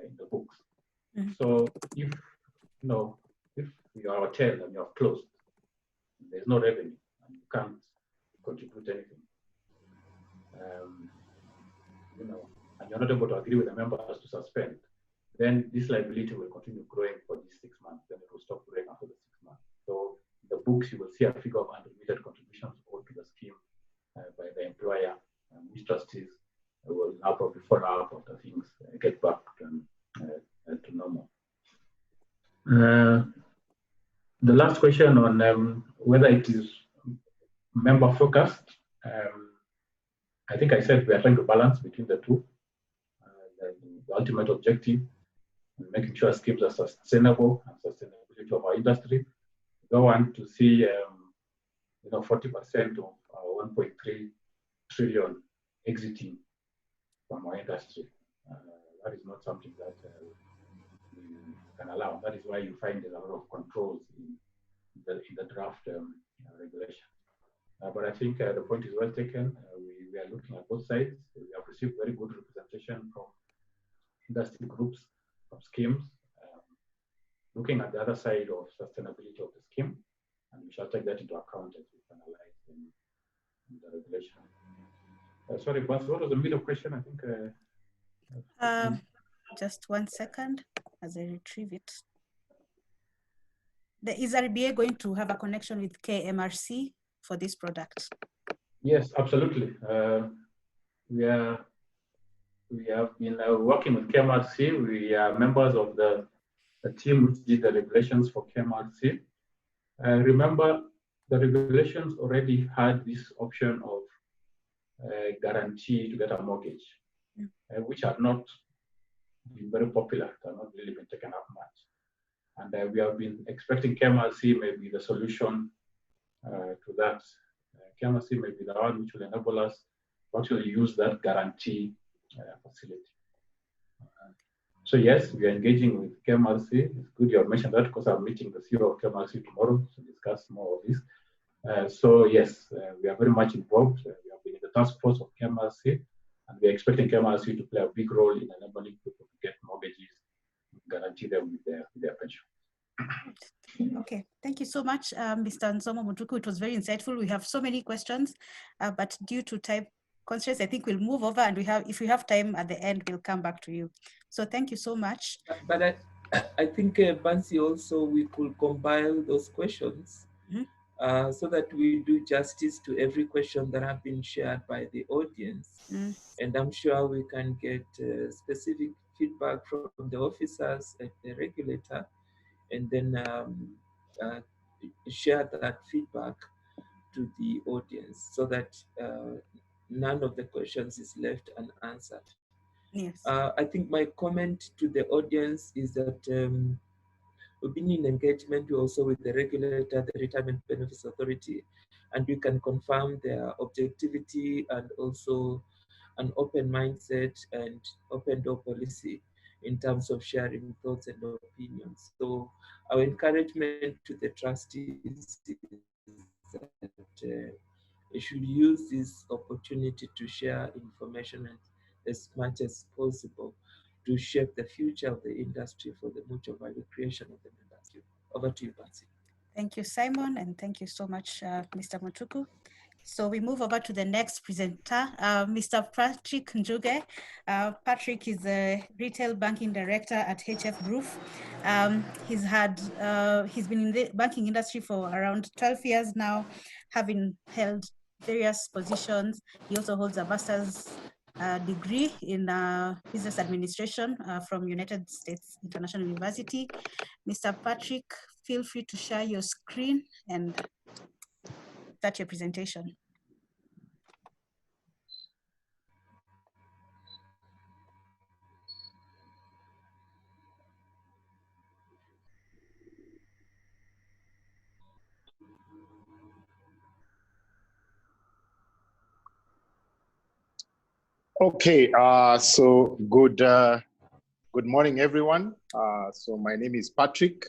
in the books. So if if you are a hotel and you have closed, there's no revenue and you can't contribute anything, and you're not able to agree with the members to suspend, then this liability will continue growing for these 6 months. Then it will stop growing after the 6 months. So in the books, you will see a figure of unremitted contributions owed to the scheme by the employer, and these trustees will now probably follow up after things get back to normal. The last question on whether it is member focused, I think I said we are trying to balance between the two. The ultimate objective is making sure schemes are sustainable and sustainability of our industry. We don't want to see 40% of our 1.3 trillion exiting from our industry. That is not something that we can allow. That is why you find there's a lot of controls in the draft regulation. But I think the point is well taken. We are looking at both sides. We have received very good representation from industry groups, from schemes, looking at the other side of sustainability of the scheme, and we shall take that into account as we finalize in the regulation. Sorry, Bas, what was the middle question? I think. Just 1 second as I retrieve it. Is RBA going to have a connection with KMRC for this product? Yes, absolutely. We have been working with KMRC. We are members of the team which did the regulations for KMRC. Remember, the regulations already had this option of guarantee to get a mortgage, which are not been very popular, have not really been taken up much. And we have been expecting KMRC may be the solution to that. KMRC may be the one which will enable us to actually use that guarantee facility. So yes, we are engaging with KMRC. It's good you have mentioned that because I'm meeting the CEO of KMRC tomorrow to discuss more of this. So yes, we are very much involved. We have been in the task force of KMRC, and we are expecting KMRC to play a big role in enabling people to get mortgages, guarantee them with their pension. Okay, thank you so much, Mr. Nsomo Mutuku. It was very insightful. We have so many questions, but due to time constraints, I think we'll move over, and if we have time at the end, we'll come back to you. So thank you so much. But I think, Bansi, also we could compile those questions so that we do justice to every question that have been shared by the audience. And I'm sure we can get specific feedback from the officers at the regulator, and then share that feedback to the audience so that none of the questions is left unanswered. Yes. I think my comment to the audience is that we've been in engagement also with the regulator, the Retirement Benefits Authority, and we can confirm their objectivity and also an open mindset and open door policy in terms of sharing thoughts and opinions. So our encouragement to the trustees is that they should use this opportunity to share information as much as possible to shape the future of the industry for the mutual value creation of the members. Over to you, Patsy. Thank you, Simon, and thank you so much, Mr. Mutuku. So we move over to the next presenter, Mr. Patrick Njuge. Patrick is a retail banking director at HF Group. He's been in the banking industry for around 12 years now, having held various positions. He also holds a master's degree in business administration from United States International University. Mr. Patrick, feel free to share your screen and start your presentation. Okay, so good morning, everyone. So my name is Patrick.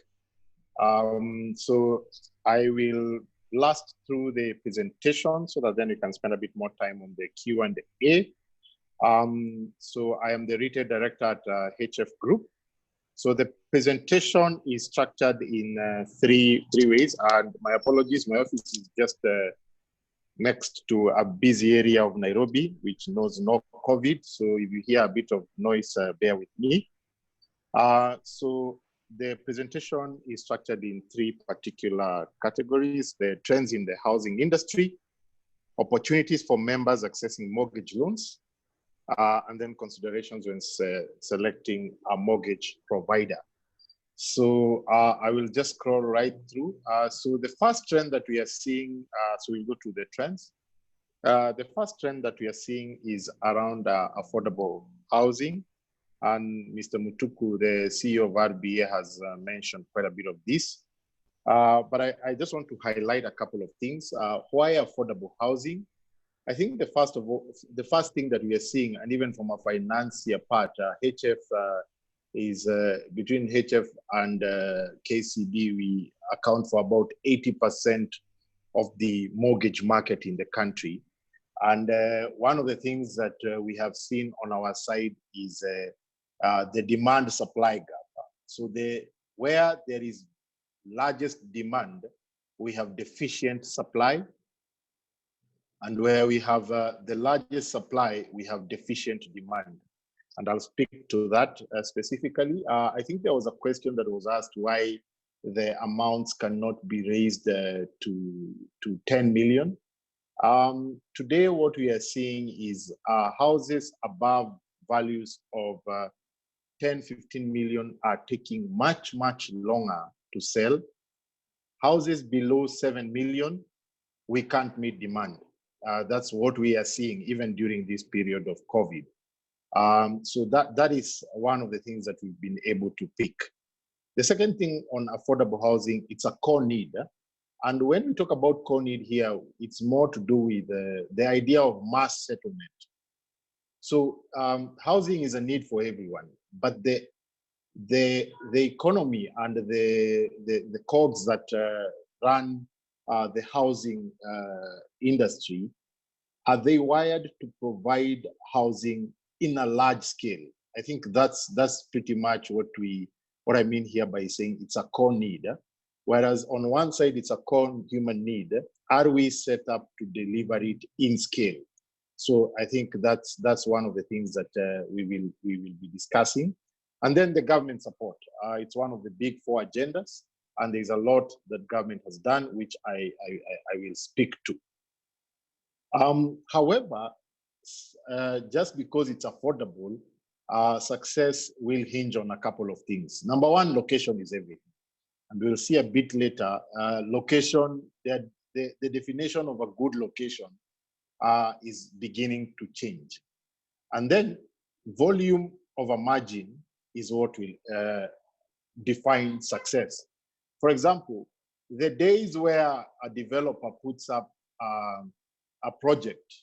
So I will blast through the presentation so that then we can spend a bit more time on the Q&A. So I am the retail director at HF Group. So the presentation is structured in three ways, and my apologies, my office is just next to a busy area of Nairobi, which knows no COVID. So if you hear a bit of noise, bear with me. So the presentation is structured in three particular categories: the trends in the housing industry, opportunities for members accessing mortgage loans, and then considerations when selecting a mortgage provider. So I will just scroll right through. So the first trend that we are seeing, so we'll go to the trends. The first trend that we are seeing is around affordable housing. And Mr. Mutuku, the CEO of RBA, has mentioned quite a bit of this. But I just want to highlight a couple of things. Why affordable housing? I think the first thing that we are seeing, and even from a financier part, HF is between HF and KCB, we account for about 80% of the mortgage market in the country. And one of the things that we have seen on our side is the demand supply gap. So where there is largest demand, we have deficient supply. And where we have the largest supply, we have deficient demand. And I'll speak to that specifically. I think there was a question that was asked why the amounts cannot be raised to 10 million. Today, what we are seeing is houses above values of 10, 15 million are taking much, much longer to sell. Houses below 7 million, we can't meet demand. That's what we are seeing even during this period of COVID. So that is one of the things that we've been able to pick. The second thing on affordable housing, it's a core need. And when we talk about core need here, it's more to do with the idea of mass settlement. So housing is a need for everyone, but the economy and the cogs that run the housing industry, are they wired to provide housing in a large scale? I think that's pretty much what we What I mean here by saying it's a core need, whereas on one side it's a core human need, are we set up to deliver it in scale? So I think that's one of the things that we will be discussing. And then the government support. It's one of the big 4 agendas, and there's a lot that government has done, which I will speak to. However, just because it's affordable, success will hinge on a couple of things. Number one, location is everything. And we'll see a bit later, location, the definition of a good location is beginning to change. And then volume over margin is what will define success. For example, the days where a developer puts up a project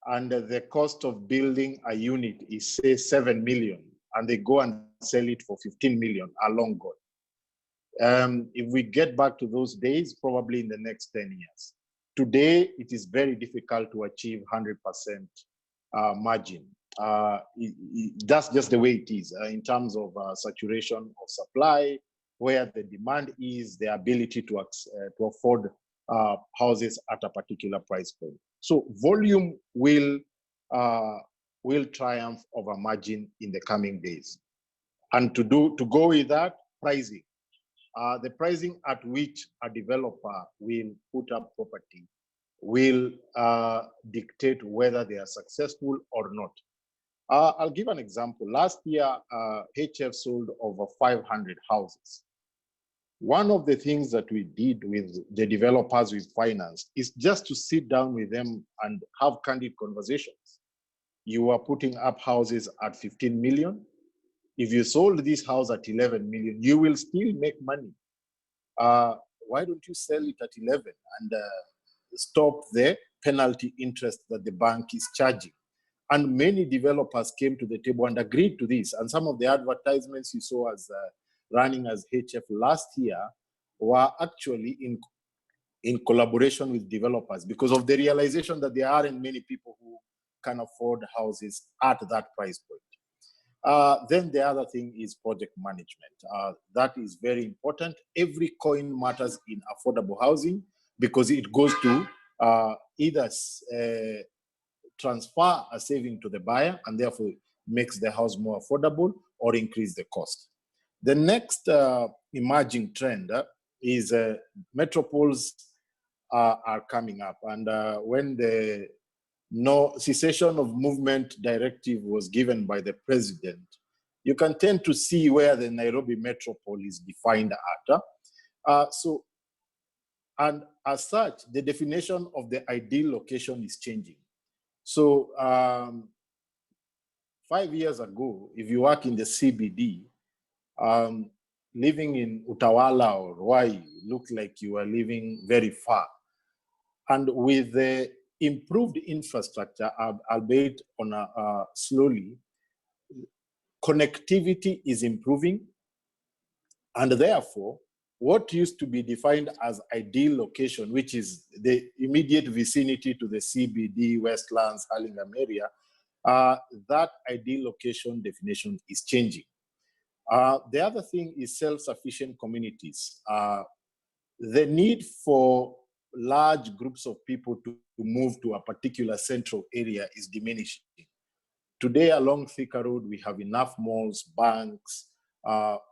and the cost of building a unit is, say, 7 million, and they go and sell it for 15 million are long gone. If we get back to those days, probably in the next 10 years. Today, it is very difficult to achieve 100% margin. That's just the way it is in terms of saturation of supply, where the demand is, the ability to afford houses at a particular price point. So volume will triumph over margin in the coming days. And to go with that, pricing. The pricing at which a developer will put up property will dictate whether they are successful or not. I'll give an example. Last year, HF sold over 500 houses. One of the things that we did with the developers we financed is just to sit down with them and have candid conversations. You are putting up houses at 15 million. If you sold this house at 11 million, you will still make money. Why don't you sell it at 11 and stop the penalty interest that the bank is charging? And many developers came to the table and agreed to this. And some of the advertisements you saw as running as HF last year were actually in collaboration with developers because of the realization that there aren't many people who can afford houses at that price point. Then the other thing is project management. That is very important. Every coin matters in affordable housing because it goes to either transfer a saving to the buyer and therefore makes the house more affordable or increase the cost. The next emerging trend is metropoles are coming up. And when the cessation of movement directive was given by the president, you can tend to see where the Nairobi metropole is defined at. And as such, the definition of the ideal location is changing. So 5 years ago, if you work in the CBD, living in Utawala or Ruai looked like you were living very far. And with the improved infrastructure, albeit on slowly, connectivity is improving. And therefore, what used to be defined as ideal location, which is the immediate vicinity to the CBD, Westlands, Hurlingham area, that ideal location definition is changing. The other thing is self-sufficient communities. The need for large groups of people to move to a particular central area is diminishing. Today along Thika Road, we have enough malls, banks,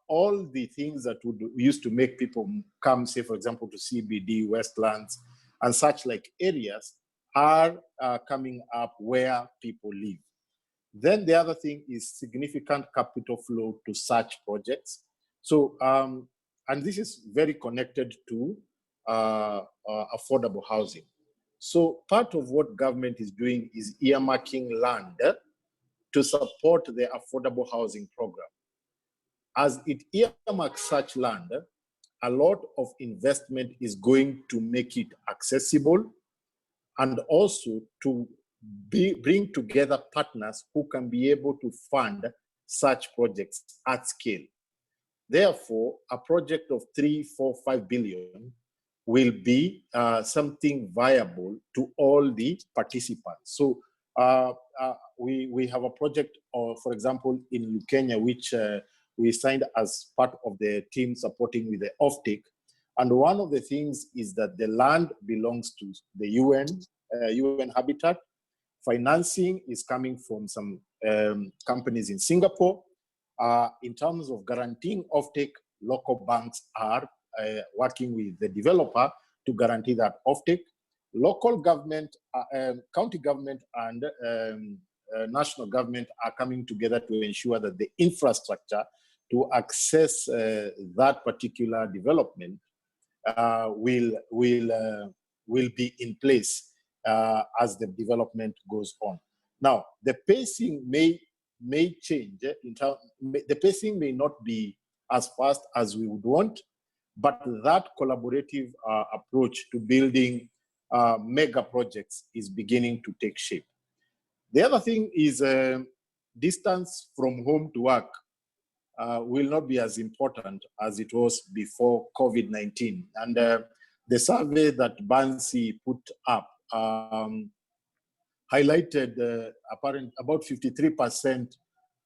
all the things that used to make people come, say, for example, to CBD, Westlands, and such like areas are coming up where people live. Then the other thing is significant capital flow to such projects. So, and this is very connected to affordable housing. So part of what government is doing is earmarking land to support the affordable housing program. As it earmarks such land, a lot of investment is going to make it accessible and also to bring together partners who can be able to fund such projects at scale. Therefore, a project of 3, 4, 5 billion will be something viable to all the participants. So we have a project, for example, in Kenya, which we signed as part of the team supporting with the offtake. And one of the things is that the land belongs to the UN Habitat. Financing is coming from some companies in Singapore. In terms of guaranteeing offtake, local banks are working with the developer to guarantee that offtake. Local government, county government, and national government are coming together to ensure that the infrastructure to access that particular development will be in place as the development goes on. Now, the pacing may change. The pacing may not be as fast as we would want, but that collaborative approach to building mega projects is beginning to take shape. The other thing is distance from home to work will not be as important as it was before COVID-19. And the survey that Bansi put up highlighted about 53%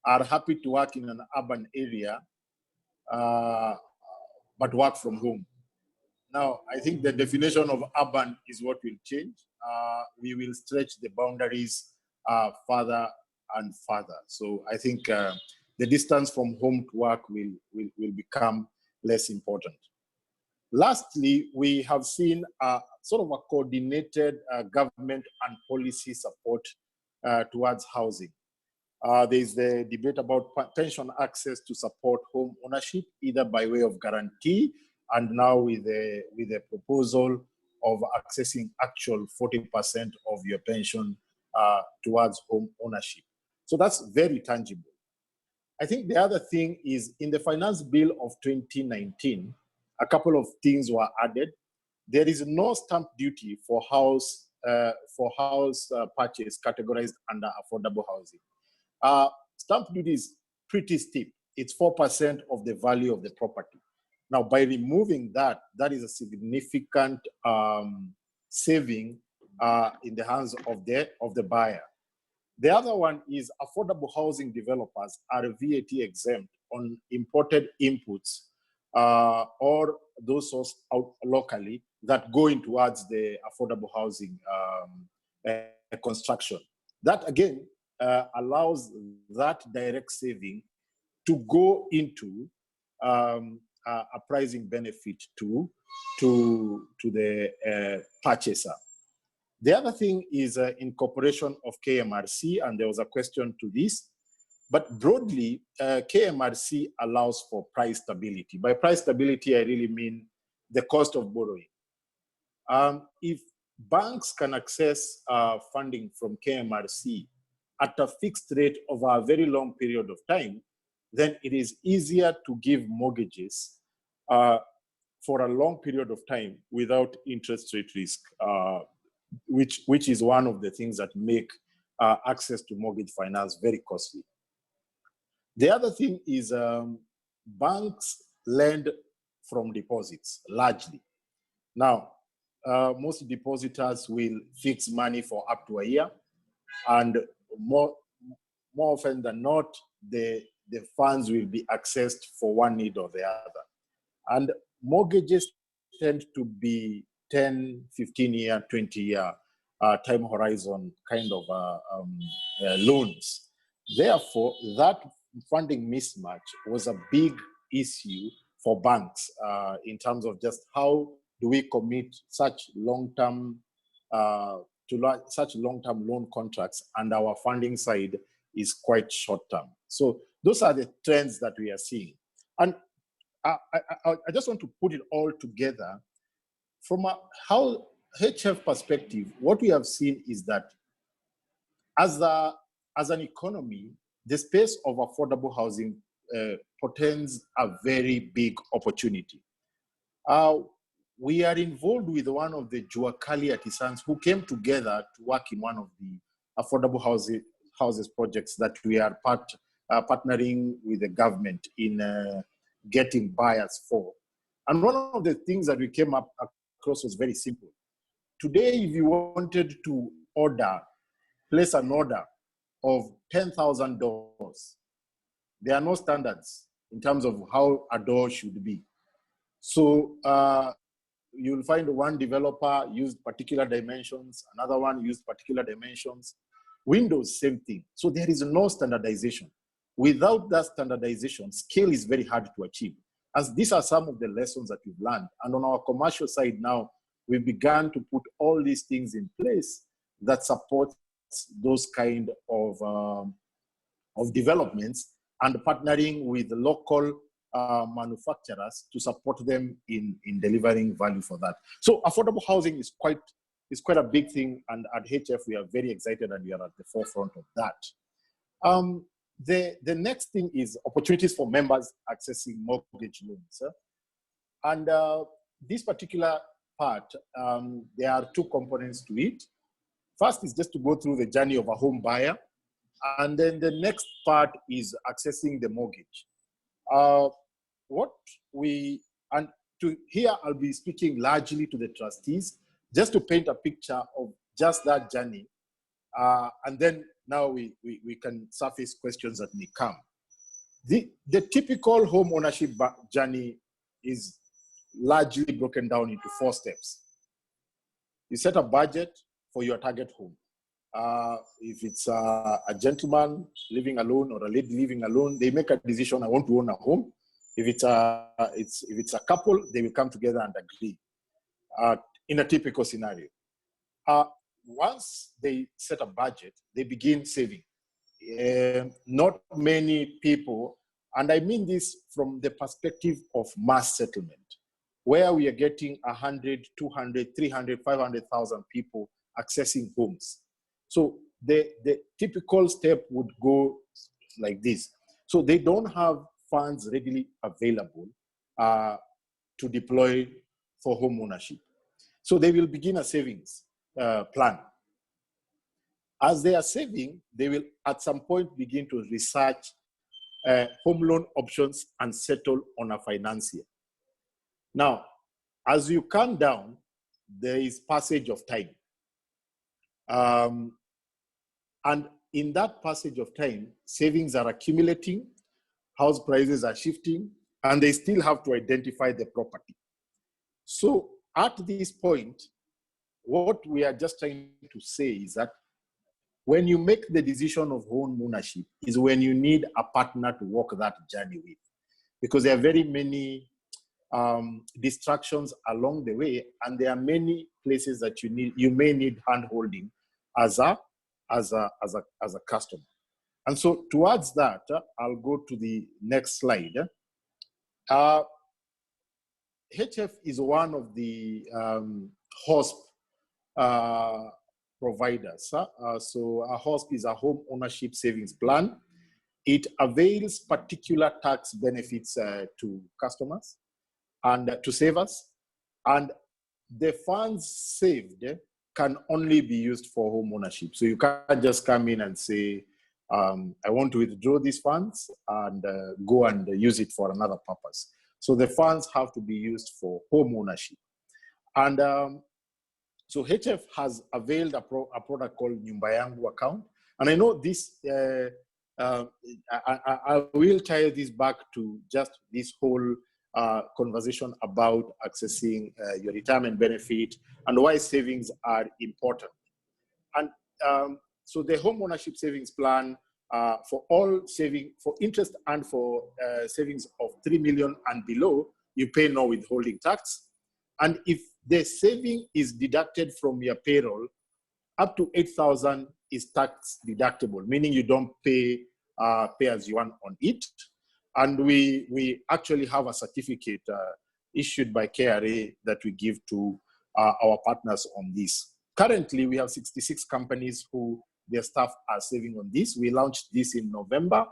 are happy to work in an urban area, but work from home. Now, I think the definition of urban is what will change. We will stretch the boundaries further and further. So I think the distance from home to work will become less important. Lastly, we have seen sort of a coordinated government and policy support towards housing. There's the debate about pension access to support home ownership, either by way of guarantee, and now with the proposal of accessing actual 40% of your pension towards home ownership. So that's very tangible. I think the other thing is in the finance bill of 2019, a couple of things were added. There is no stamp duty for house purchase categorized under affordable housing. Stamp duty is pretty steep. It's 4% of the value of the property. Now, by removing that, that is a significant saving in the hands of the buyer. The other one is affordable housing developers are VAT exempt on imported inputs or those sourced out locally that go in towards the affordable housing construction. That again allows that direct saving to go into a pricing benefit to the purchaser. The other thing is incorporation of KMRC, and there was a question to this. But broadly, KMRC allows for price stability. By price stability, I really mean the cost of borrowing. If banks can access funding from KMRC at a fixed rate over a very long period of time, then it is easier to give mortgages for a long period of time without interest rate risk, which is one of the things that make access to mortgage finance very costly. The other thing is banks lend from deposits, largely. Now, most depositors will fix money for up to a year, and more often than not, the funds will be accessed for one need or the other. And mortgages tend to be 10, 15-year, 20-year time horizon kind of loans. Therefore, that funding mismatch was a big issue for banks in terms of just how do we commit such long-term loan contracts, and our funding side is quite short-term. So those are the trends that we are seeing. And I just want to put it all together from a how HF perspective. What we have seen is that as an economy, the space of affordable housing portends a very big opportunity. We are involved with one of the Juakali artisans who came together to work in one of the affordable houses projects that we are partnering with the government in getting buyers for. And one of the things that we came up across was very simple. Today, if you wanted to place an order of $10,000, there are no standards. in terms of how a door should be. So you'll find one developer used particular dimensions, another one used particular dimensions. Windows, same thing. So there is no standardization. Without that standardization, scale is very hard to achieve. As these are some of the lessons that we've learned. And on our commercial side now, we began to put all these things in place that support those kind of developments, and partnering with local manufacturers to support them in delivering value for that. So affordable housing is quite a big thing, and at HF we are very excited and we are at the forefront of that. The next thing is opportunities for members accessing mortgage loans. And this particular part, there are two components to it. First is just to go through the journey of a home buyer, and then the next part is accessing the mortgage. Here I'll be speaking largely to the trustees, just to paint a picture of just that journey. And then now we can surface questions that may come. The typical home ownership journey is largely broken down into 4 steps. You set a budget for your target home. If it's a gentleman living alone or a lady living alone, they make a decision, I want to own a home. If it's a couple, they will come together and agree in a typical scenario. Once they set a budget, they begin saving. Not many people, and I mean this from the perspective of mass settlement, where we are getting 100, 200, 300, 500,000 people accessing homes. So the typical step would go like this. So they don't have funds readily available to deploy for home ownership. So they will begin a savings plan. As they are saving, they will at some point begin to research home loan options and settle on a financier. Now, as you come down, there is passage of time. And in that passage of time, savings are accumulating, house prices are shifting, and they still have to identify the property. So at this point, what we are just trying to say is that when you make the decision of home ownership is when you need a partner to walk that journey with, because there are very many distractions along the way, and there are many places that you may need hand-holding as a customer. And so towards that, I'll go to the next slide. HF is one of the HOSP providers. So a HOSP is a home ownership savings plan. It avails particular tax benefits to customers and to savers. And the funds saved can only be used for home ownership. So you can't just come in and say, I want to withdraw these funds and go and use it for another purpose. So the funds have to be used for home ownership. And so HF has availed a product called Nyumba Yangu account. And I know this, I will tie this back to just this whole conversation about accessing your retirement benefit and why savings are important. And so the home ownership savings plan for all saving, for interest and for savings of 3 million and below, you pay no withholding tax. And if the saving is deducted from your payroll, up to 8,000 is tax deductible, meaning you don't pay as you want on it. And we actually have a certificate issued by KRA that we give to our partners on this. Currently, we have 66 companies who their staff are saving on this. We launched this in November,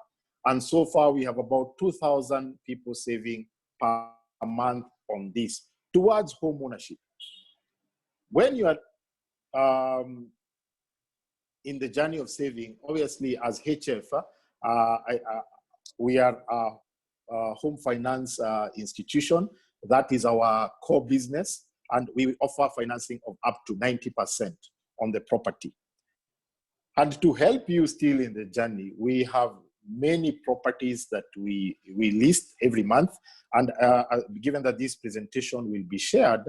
and so far we have about 2,000 people saving per month on this towards home ownership. When you are in the journey of saving, obviously as HF, we are a home finance institution. That is our core business, and we offer financing of up to 90% on the property. And to help you still in the journey, we have many properties that we list every month. And given that this presentation will be shared,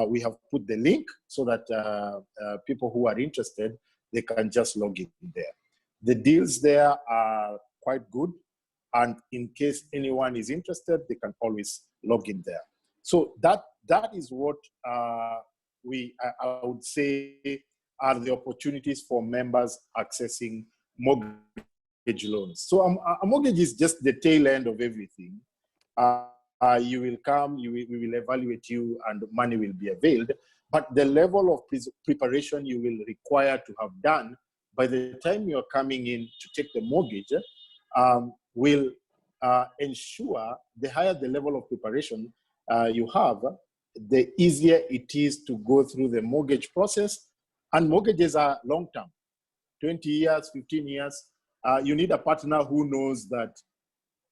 we have put the link so that people who are interested, they can just log in there. The deals there are quite good. And in case anyone is interested, they can always log in there. So that is what I would say are the opportunities for members accessing mortgage loans. So a mortgage is just the tail end of everything. You will come, we will evaluate you, and money will be availed. But the level of preparation you will require to have done by the time you're coming in to take the mortgage will ensure the higher the level of preparation you have, the easier it is to go through the mortgage process. And mortgages are long-term, 20 years, 15 years. You need a partner who knows that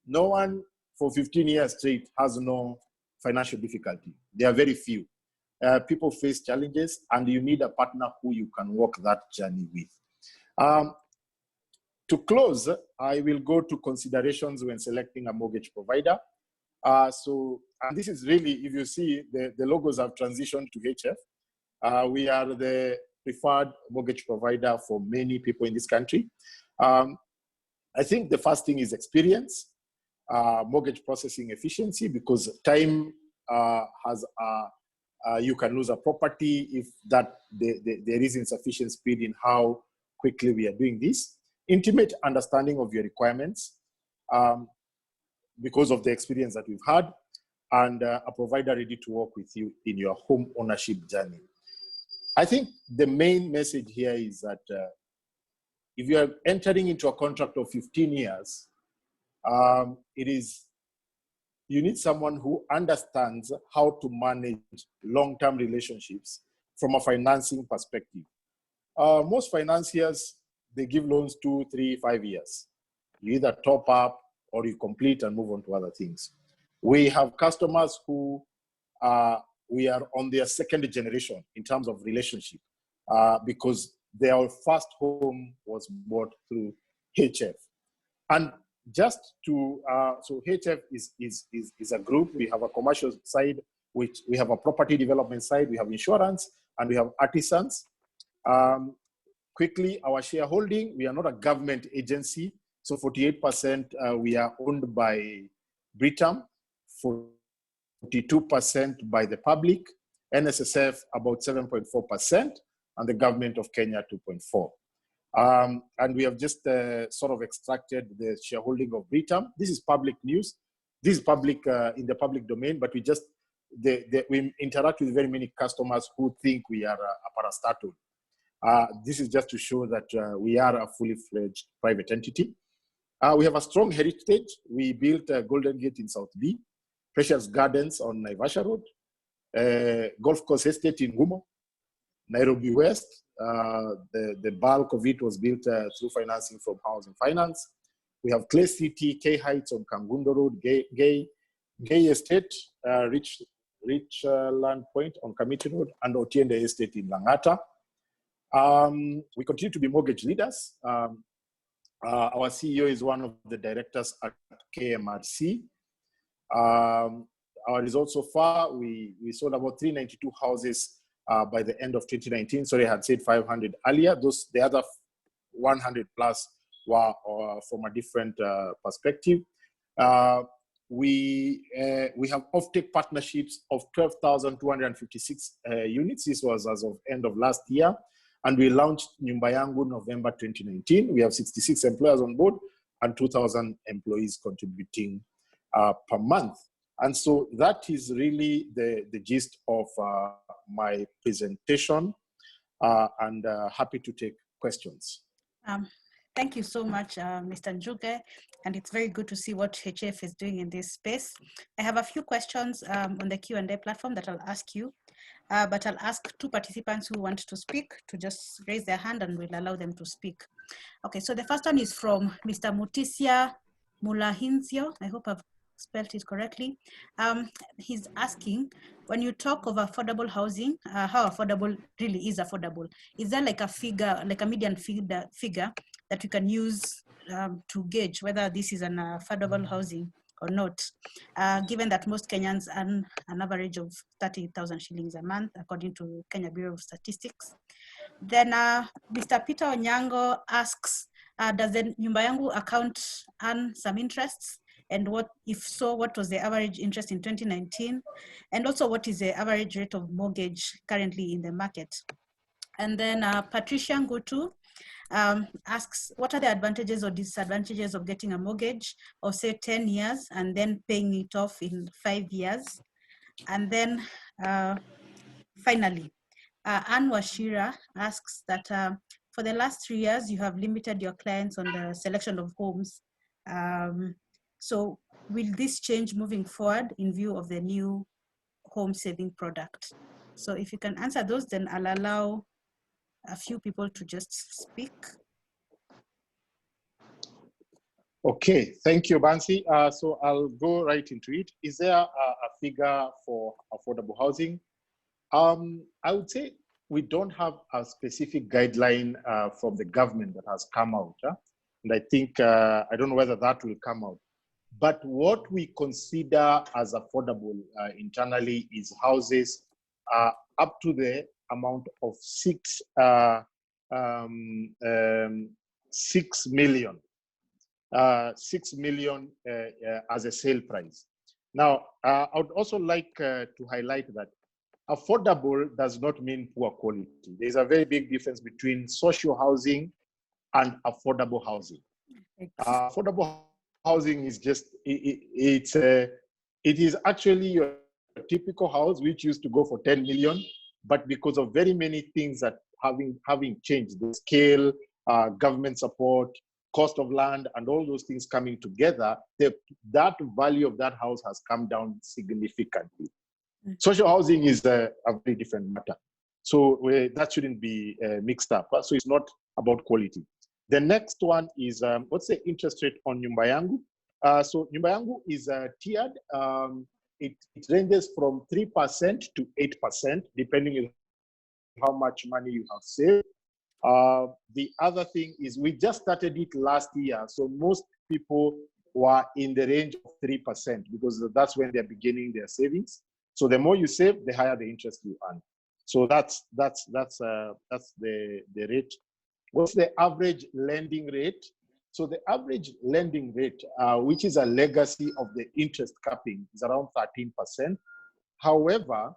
no one for 15 years straight has no financial difficulty. There are very few. People face challenges, and you need a partner who you can walk that journey with. To close, I will go to considerations when selecting a mortgage provider. And this is really, if you see, the logos have transitioned to HF. We are the preferred mortgage provider for many people in this country. I think the first thing is experience, mortgage processing efficiency, because time you can lose a property if there is insufficient speed in how quickly we are doing this. Intimate understanding of your requirements because of the experience that we've had, and a provider ready to work with you in your home ownership journey. I think the main message here is that if you are entering into a contract of 15 years, you need someone who understands how to manage long-term relationships from a financing perspective. Most financiers, they give loans 2, 3, 5 years. You either top up or you complete and move on to other things. We have customers who we are on their second generation in terms of relationship because their first home was bought through HF. And just to, so HF is a group. We have a commercial side, which we have a property development side, we have insurance, and we have artisans. Quickly, our shareholding, we are not a government agency. So 48% we are owned by Britam, 42% by the public, NSSF about 7.4%, and the government of Kenya 2.4%. And we have just sort of extracted the shareholding of Britam. This is public news. This is public in the public domain, but we just, we interact with very many customers who think we are a parastatal. This is just to show that we are a fully fledged private entity. We have a strong heritage. We built Golden Gate in South B, Precious Gardens on Naivasha Road, Golf Course Estate in Ngumo, Nairobi West. The bulk of it was built through financing from Housing Finance. We have Clay City, K Heights on Kangundo Road, Gay Estate, Rich Land Point on Kamiti Road, and Otiende Estate in Langata. We continue to be mortgage leaders. Our CEO is one of the directors at KMRC. Our results so far, we sold about 392 houses by the end of 2019. Sorry, I had said 500 earlier. The other 100 plus were from a different perspective. We have offtake partnerships of 12,256 units. This was as of end of last year. And we launched Nyumba Yangu November 2019. We have 66 employers on board and 2,000 employees contributing per month. And so that is really the gist of my presentation, and happy to take questions. Thank you so much, Mr. Njuge, and it's very good to see what HF is doing in this space. I have a few questions on the Q&A platform that I'll ask you, but I'll ask two participants who want to speak to just raise their hand and we'll allow them to speak. Okay, so the first one is from Mr. Mutisia Mulahinzio. I hope I've spelled it correctly. He's asking, when you talk of affordable housing, how affordable really is affordable? Is there like a figure, like a median figure that we can use to gauge whether this is an affordable housing or not, given that most Kenyans earn an average of 30,000 shillings a month, according to Kenya Bureau of Statistics. Then Mr. Peter Onyango asks, does the Nyumba Yangu account earn some interests? And what, if so, what was the average interest in 2019? And also, what is the average rate of mortgage currently in the market? And then Patricia Ngutu asks, what are the advantages or disadvantages of getting a mortgage of say 10 years and then paying it off in 5 years? And then finally, Anne Washira asks that for the last 3 years, you have limited your clients on the selection of homes. So will this change moving forward in view of the new home saving product? So if you can answer those, then I'll allow a few people to just speak. Okay, thank you, Bansi. So I'll go right into it. Is there a figure for affordable housing? I would say we don't have a specific guideline from the government that has come out. And I think, I don't know whether that will come out. But what we consider as affordable internally is houses up to the amount of 6 million. 6 million as a sale price. Now, I would also like to highlight that affordable does not mean poor quality. There's a very big difference between social housing and affordable housing. Affordable housing is just, it is actually your typical house, which used to go for 10 million, but because of very many things that having changed, the scale, government support, cost of land, and all those things coming together, that value of that house has come down significantly. Social housing is a very different matter. So that shouldn't be mixed up. So it's not about quality. The next one is, what's the interest rate on Nyumba Yangu? So Nyumba Yangu is tiered. It ranges from 3% to 8%, depending on how much money you have saved. The other thing is we just started it last year, so most people were in the range of 3% because that's when they're beginning their savings. So the more you save, the higher the interest you earn. So that's the rate. What's the average lending rate? So the average lending rate, which is a legacy of the interest capping, is around 13%. However,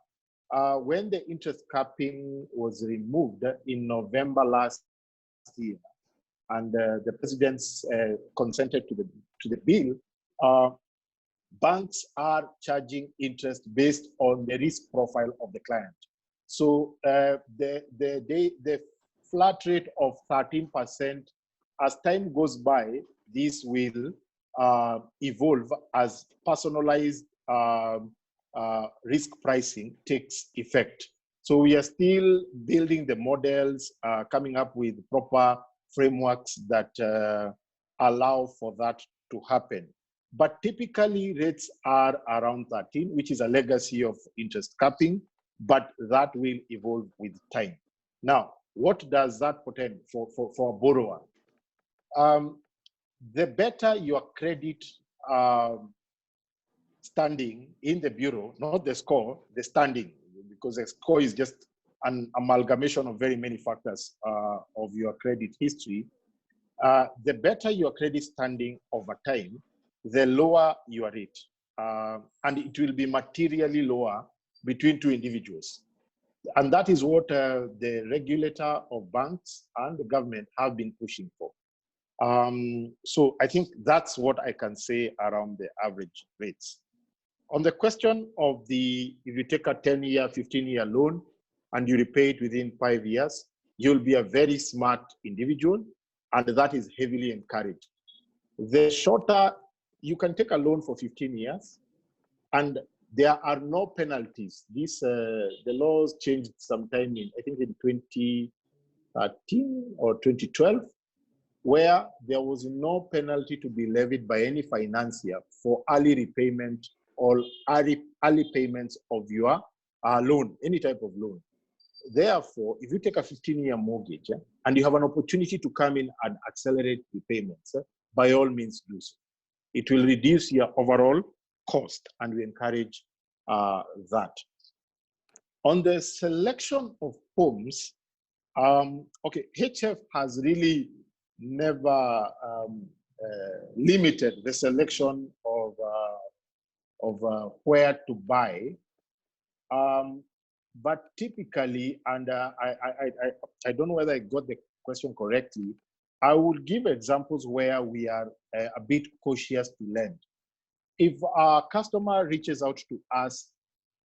when the interest capping was removed in November last year, and the president's consented to the bill, banks are charging interest based on the risk profile of the client. So the flat rate of 13%, as time goes by, this will evolve as personalized risk pricing takes effect. So we are still building the models, coming up with proper frameworks that allow for that to happen. But typically rates are around 13, which is a legacy of interest capping, but that will evolve with time. Now, what does that portend for a borrower? The better your credit standing in the bureau, not the score, the standing, because the score is just an amalgamation of very many factors of your credit history. The better your credit standing over time, the lower your rate. And it will be materially lower between two individuals. And that is what the regulator of banks and the government have been pushing for. So I think that's what I can say around the average rates. On the question of if you take a 10-year, 15-year loan and you repay it within 5 years, you'll be a very smart individual, and that is heavily encouraged. The shorter, you can take a loan for 15 years, and there are no penalties. The laws changed sometime in, I think in 2013 or 2012, where there was no penalty to be levied by any financier for early repayment or early payments of your loan, any type of loan. therefore, if you take a 15-year mortgage and you have an opportunity to come in and accelerate the payments, by all means do so. It will reduce your overall cost, and we encourage that. On the selection of homes, okay, HF has really never limited the selection of where to buy. But typically, and I don't know whether I got the question correctly, I will give examples where we are a bit cautious to lend. If our customer reaches out to us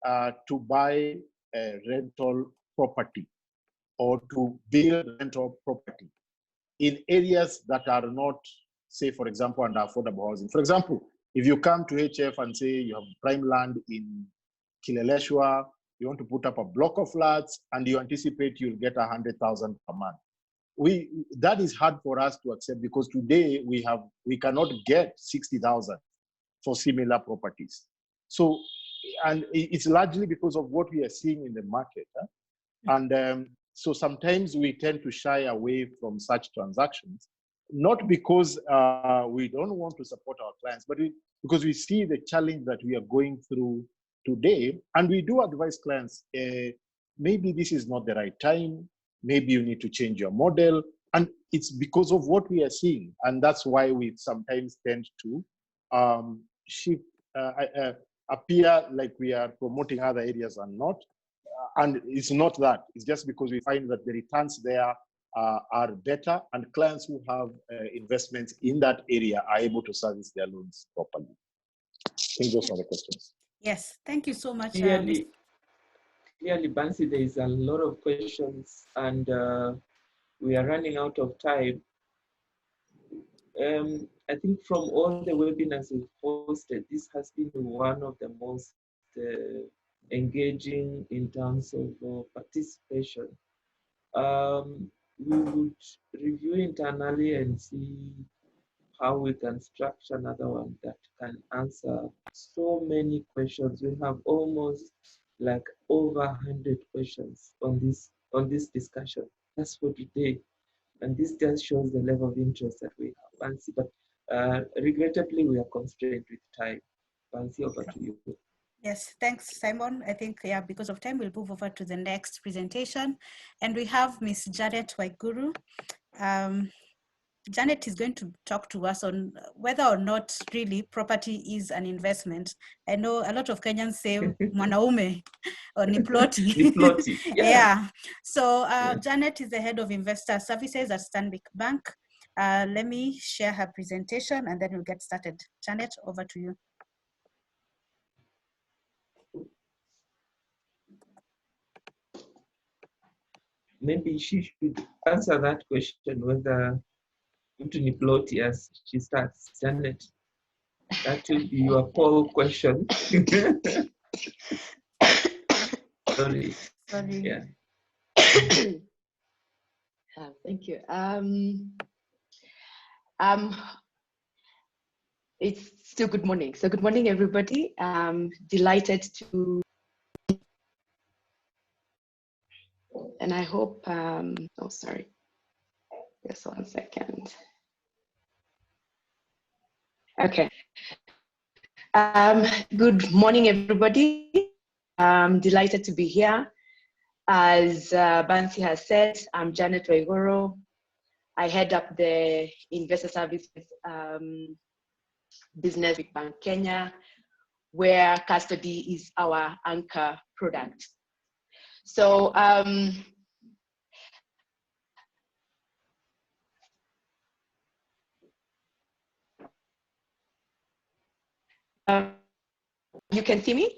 to buy a rental property or to build rental property in areas that are not, say, for example, under affordable housing. For example, if you come to HF and say you have prime land in Kileleshwa, you want to put up a block of flats and you anticipate you'll get 100,000 per month. That is hard for us to accept because today we cannot get 60,000 for similar properties. So, and it's largely because of what we are seeing in the market. And so sometimes we tend to shy away from such transactions, not because we don't want to support our clients, but because we see the challenge that we are going through today. And we do advise clients, maybe this is not the right time, maybe you need to change your model. And it's because of what we are seeing. And that's why we sometimes tend to appear like we are promoting other areas and not. And it's not that. It's just because we find that the returns there are better, and clients who have investments in that area are able to service their loans properly. I think those are the questions. Yes, thank you so much. Clearly, Bansi, there is a lot of questions, and we are running out of time. I think from all the webinars we've hosted, this has been one of the most engaging in terms of participation. We would review internally and see how we can structure another one that can answer so many questions. We have almost like over 100 questions on this discussion. That's for today. And this just shows the level of interest that we have, Bansi. But regrettably, we are constrained with time. Bansi, over to you. Yes, thanks, Simon. I think, yeah, because of time, we'll move over to the next presentation. And we have Ms. Janet Waiguru. Janet is going to talk to us on whether or not really property is an investment. I know a lot of Kenyans say mwanaume or niploti. Niploti, Yeah. So Janet is the head of investor services at Stanbic Bank. Let me share her presentation and then we'll get started. Janet, over to you. Maybe she should answer that question, whether to Niploti as she starts. Janet, that will be your poll question. Sorry. Yeah. Thank you. It's still good morning. So good morning, everybody. I'm delighted to, and I hope, oh, sorry. Just 1 second. Okay. Good morning, everybody. I'm delighted to be here. As Bansi has said, I'm Janet Waiguru. I head up the investor services business with Bank Kenya, where custody is our anchor product. So you can see me?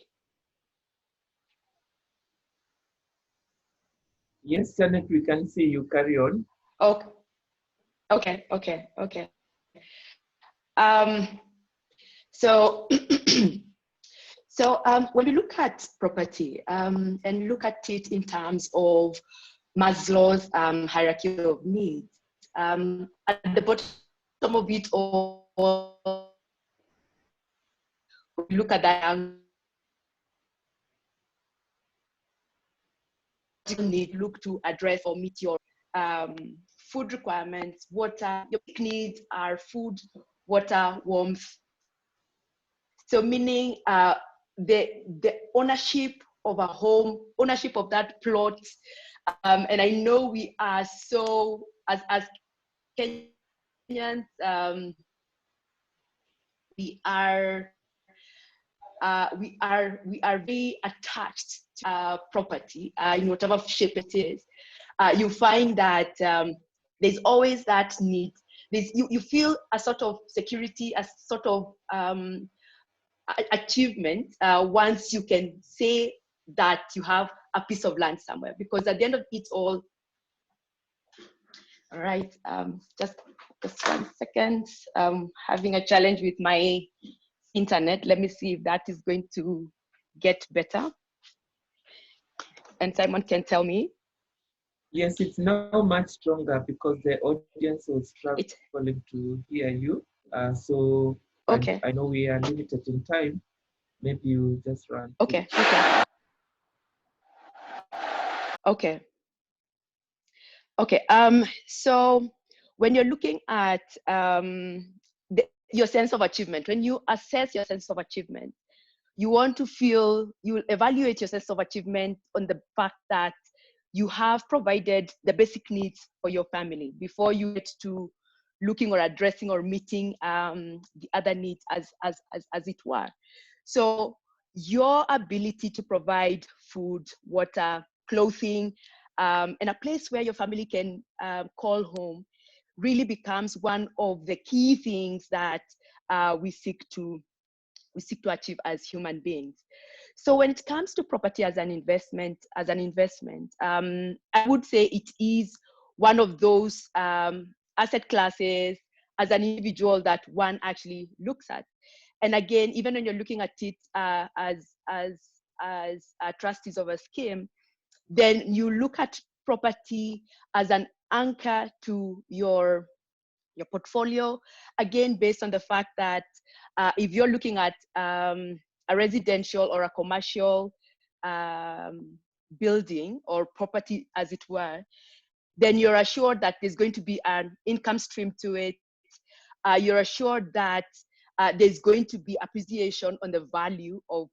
Yes, Janet, we can see you. Carry on. Okay. So when we look at property and look at it in terms of Maslow's hierarchy of needs, at the bottom of it all, we look at that need look to address or meet your food requirements, water. Your needs are food, water, warmth. So meaning the ownership of a home, ownership of that plot. And I know we are so, as Kenyans, we are very attached to property in whatever shape it is. You find that there's always that need. You feel a sort of security, a sort of achievement once you can say that you have a piece of land somewhere, because at the end of it all right, just 1 second, having a challenge with my internet. Let me see if that is going to get better. And Simon can tell me. Yes, it's now much stronger because the audience was struggling to hear you. So okay. I know we are limited in time. Maybe you just run. Okay. Okay. So when you're looking at your sense of achievement, when you assess your sense of achievement, you evaluate your sense of achievement on the fact that you have provided the basic needs for your family before you get to looking or addressing or meeting the other needs as it were. So your ability to provide food, water, clothing, and a place where your family can call home really becomes one of the key things that we seek to achieve as human beings. So when it comes to property as an investment, I would say it is one of those asset classes as an individual that one actually looks at. And again, even when you're looking at it as trustees of a scheme, then you look at property as an anchor to your portfolio, again, based on the fact that if you're looking at a residential or a commercial building or property, as it were, then you're assured that there's going to be an income stream to it. You're assured that there's going to be appreciation on the value of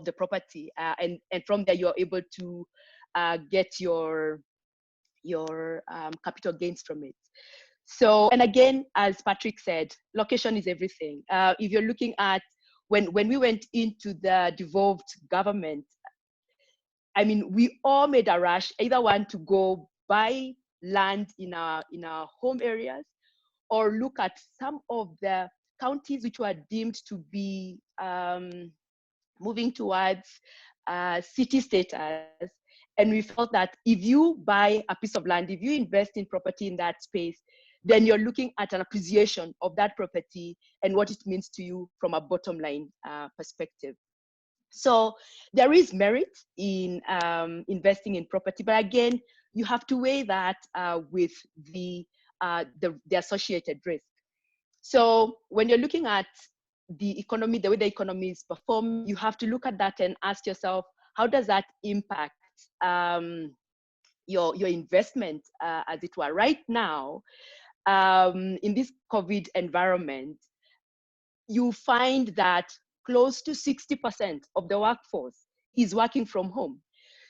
the property, and from there you're able to get your capital gains from it. So, and again, as Patrick said, location is everything. If you're looking at when we went into the devolved government, I mean, we all made a rush, either want to go buy land in our home areas, or look at some of the counties which were deemed to be moving towards city status. And we felt that if you buy a piece of land, if you invest in property in that space, then you're looking at an appreciation of that property and what it means to you from a bottom line perspective. So there is merit in investing in property, but again, you have to weigh that with the associated risk. So when you're looking at the economy, the way the economy is performing, you have to look at that and ask yourself, how does that impact your investment, as it were? Right now, in this COVID environment, you find that close to 60% of the workforce is working from home.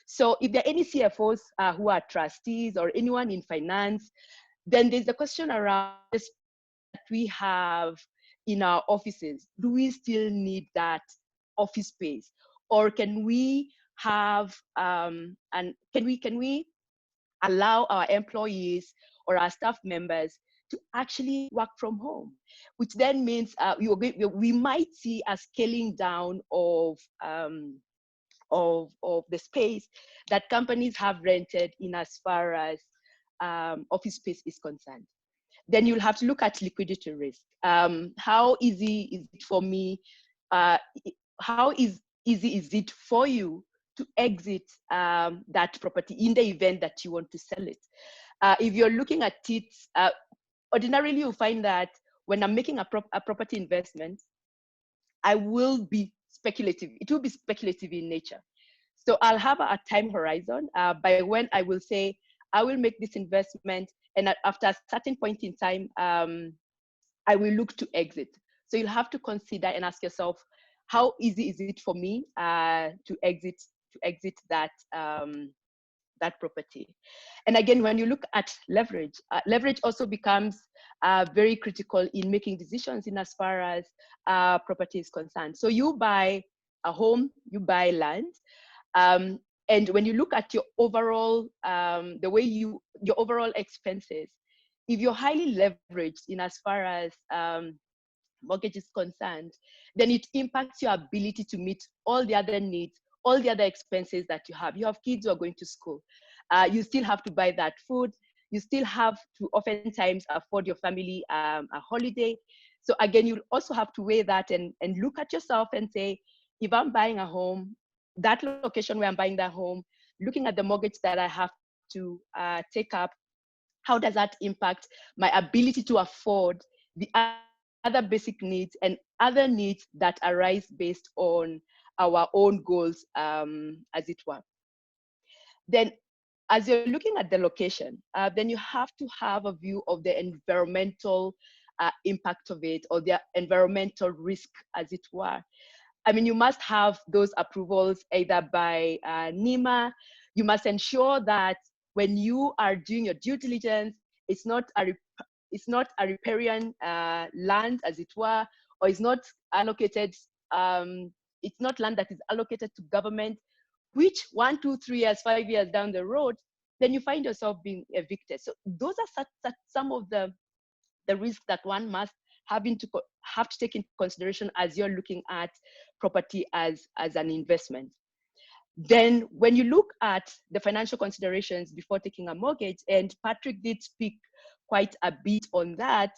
So if there are any CFOs who are trustees or anyone in finance, then there's the question around this that we have in our offices. Do we still need that office space, or can we have and can we allow our employees or our staff members to actually work from home, which then means we might see a scaling down of the space that companies have rented in as far as office space is concerned. Then you'll have to look at liquidity risk. How easy is it for me? How easy is it for you to exit that property in the event that you want to sell it? If you're looking at it, ordinarily you'll find that when I'm making a property investment, I will be speculative. It will be speculative in nature. So I'll have a time horizon by when I will say, I will make this investment, and after a certain point in time, I will look to exit. So you'll have to consider and ask yourself, how easy is it for me to exit that that property? And again, when you look at leverage, leverage also becomes very critical in making decisions in as far as property is concerned. So you buy a home, you buy land, and when you look at your overall, your overall expenses, if you're highly leveraged in as far as mortgage is concerned, then it impacts your ability to meet all the other needs, all the other expenses that you have. You have kids who are going to school. You still have to buy that food. You still have to oftentimes afford your family a holiday. So again, you also have to weigh that and look at yourself and say, if I'm buying a home, that location where I'm buying that home, looking at the mortgage that I have to take up, how does that impact my ability to afford the other basic needs and other needs that arise based on our own goals, as it were. Then as you're looking at the location, then you have to have a view of the environmental impact of it, or the environmental risk, as it were. I mean, you must have those approvals either by NEMA. You must ensure that when you are doing your due diligence, it's not a riparian land, as it were, or it's not allocated, it's not land that is allocated to government, which 1, 2, 3 years, 5 years down the road, then you find yourself being evicted. So those are some of the risks that one must have to take into consideration as you're looking at property as an investment. Then when you look at the financial considerations before taking a mortgage, and Patrick did speak quite a bit on that,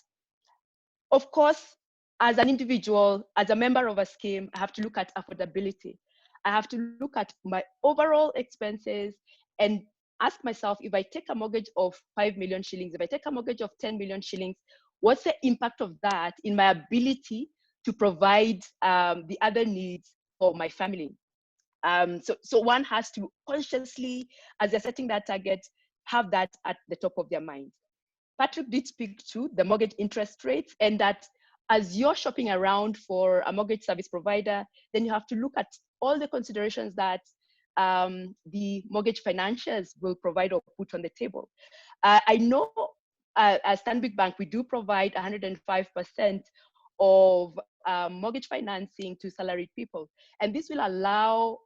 of course, as an individual, as a member of a scheme, I have to look at affordability. I have to look at my overall expenses and ask myself, if I take a mortgage of 5 million shillings, if I take a mortgage of 10 million shillings, what's the impact of that in my ability to provide the other needs for my family? So one has to consciously, as they're setting that target, have that at the top of their mind. Patrick did speak to the mortgage interest rates, and that as you're shopping around for a mortgage service provider, then you have to look at all the considerations that the mortgage financiers will provide or put on the table. I know as Stanbic Bank, we do provide 105% of mortgage financing to salaried people. And this will allow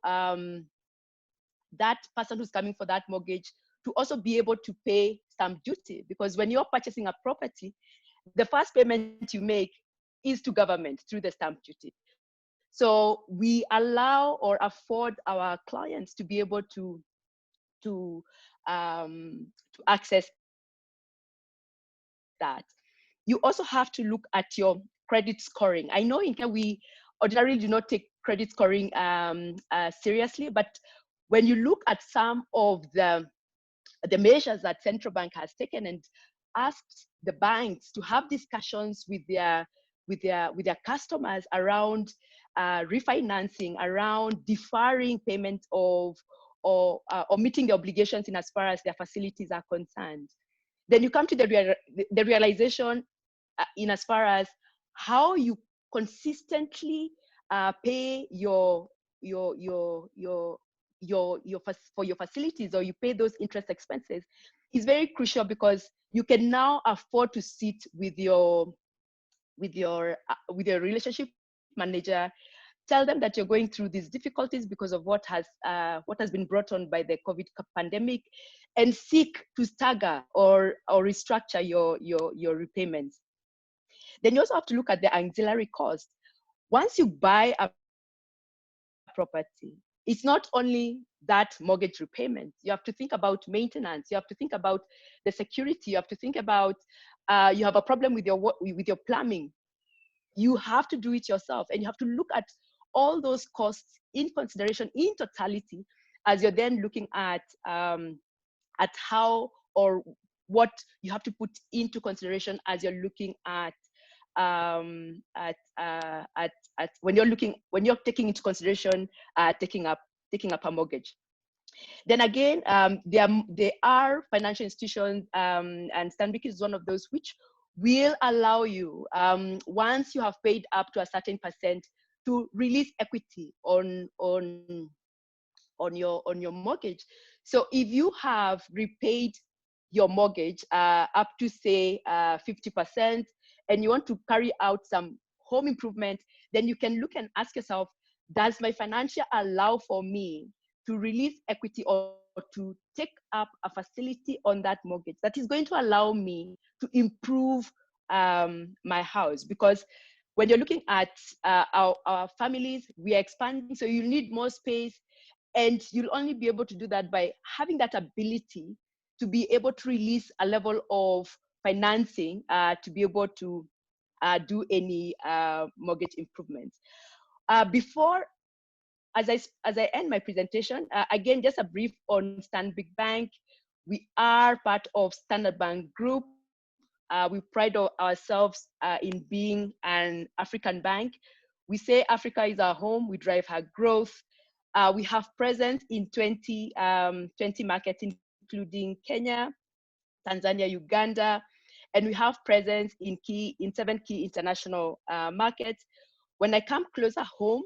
that person who's coming for that mortgage to also be able to pay stamp duty, because when you're purchasing a property, the first payment you make is to government through the stamp duty. So we allow or afford our clients to be able to access that. You also have to look at your credit scoring. I know in Kenya we ordinarily do not take credit scoring seriously, but when you look at some of the measures that central bank has taken and asked the banks to have discussions with their customers around refinancing, around deferring payment of or meeting the obligations in as far as their facilities are concerned, then you come to the realization in as far as how you consistently pay for your facilities, or you pay those interest expenses, is very crucial, because you can now afford to sit with your relationship manager, tell them that you're going through these difficulties because of what has been brought on by the COVID pandemic, and seek to stagger or restructure your repayments. Then you also have to look at the auxiliary cost. Once you buy a property, it's not only that mortgage repayment. You have to think about maintenance. You have to think about the security. You have to think about you have a problem with your plumbing. You have to do it yourself, and you have to look at all those costs in consideration in totality as you're then looking at how or what you have to put into consideration as you're looking at when you're taking into consideration taking up taking up a mortgage. Then again, there are financial institutions, and Stanbic is one of those which will allow you, once you have paid up to a certain percent, to release equity on your mortgage. So if you have repaid your mortgage up to say 50%, and you want to carry out some home improvement, then you can look and ask yourself, does my financial allow for me to release equity or to take up a facility on that mortgage that is going to allow me to improve my house? Because when you're looking at our families, we are expanding, so you need more space, and you'll only be able to do that by having that ability to be able to release a level of financing to be able to do any mortgage improvements. Before, as I end my presentation, again, just a brief on Stanbic Bank. We are part of Standard Bank Group. We pride ourselves in being an African bank. We say Africa is our home, we drive our growth. We have presence in 20 markets, including Kenya, Tanzania, Uganda, and we have presence in 7 key international markets. When I come closer home,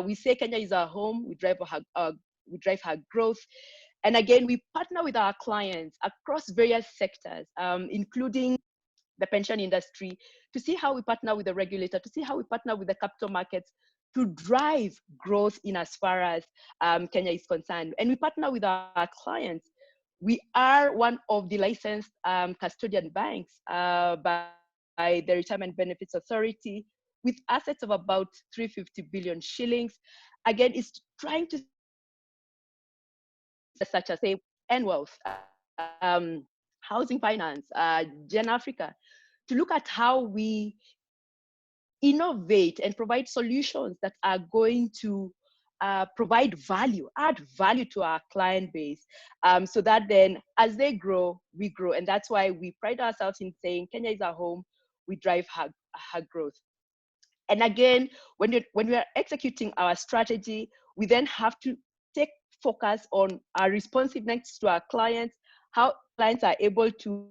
we say Kenya is our home, we drive our growth. And again, we partner with our clients across various sectors, including the pension industry, to see how we partner with the regulator, to see how we partner with the capital markets to drive growth in as far as Kenya is concerned. And we partner with our clients. We are one of the licensed custodian banks by the Retirement Benefits Authority, with assets of about 350 billion shillings. Again, it's trying to, such as say, Wealth, housing finance, GenAfrica, to look at how we innovate and provide solutions that are going to provide value, add value to our client base, so that then as they grow, we grow. And that's why we pride ourselves in saying Kenya is our home, we drive her growth. And again, when we are executing our strategy, we then have to take focus on our responsiveness to our clients, how clients are able to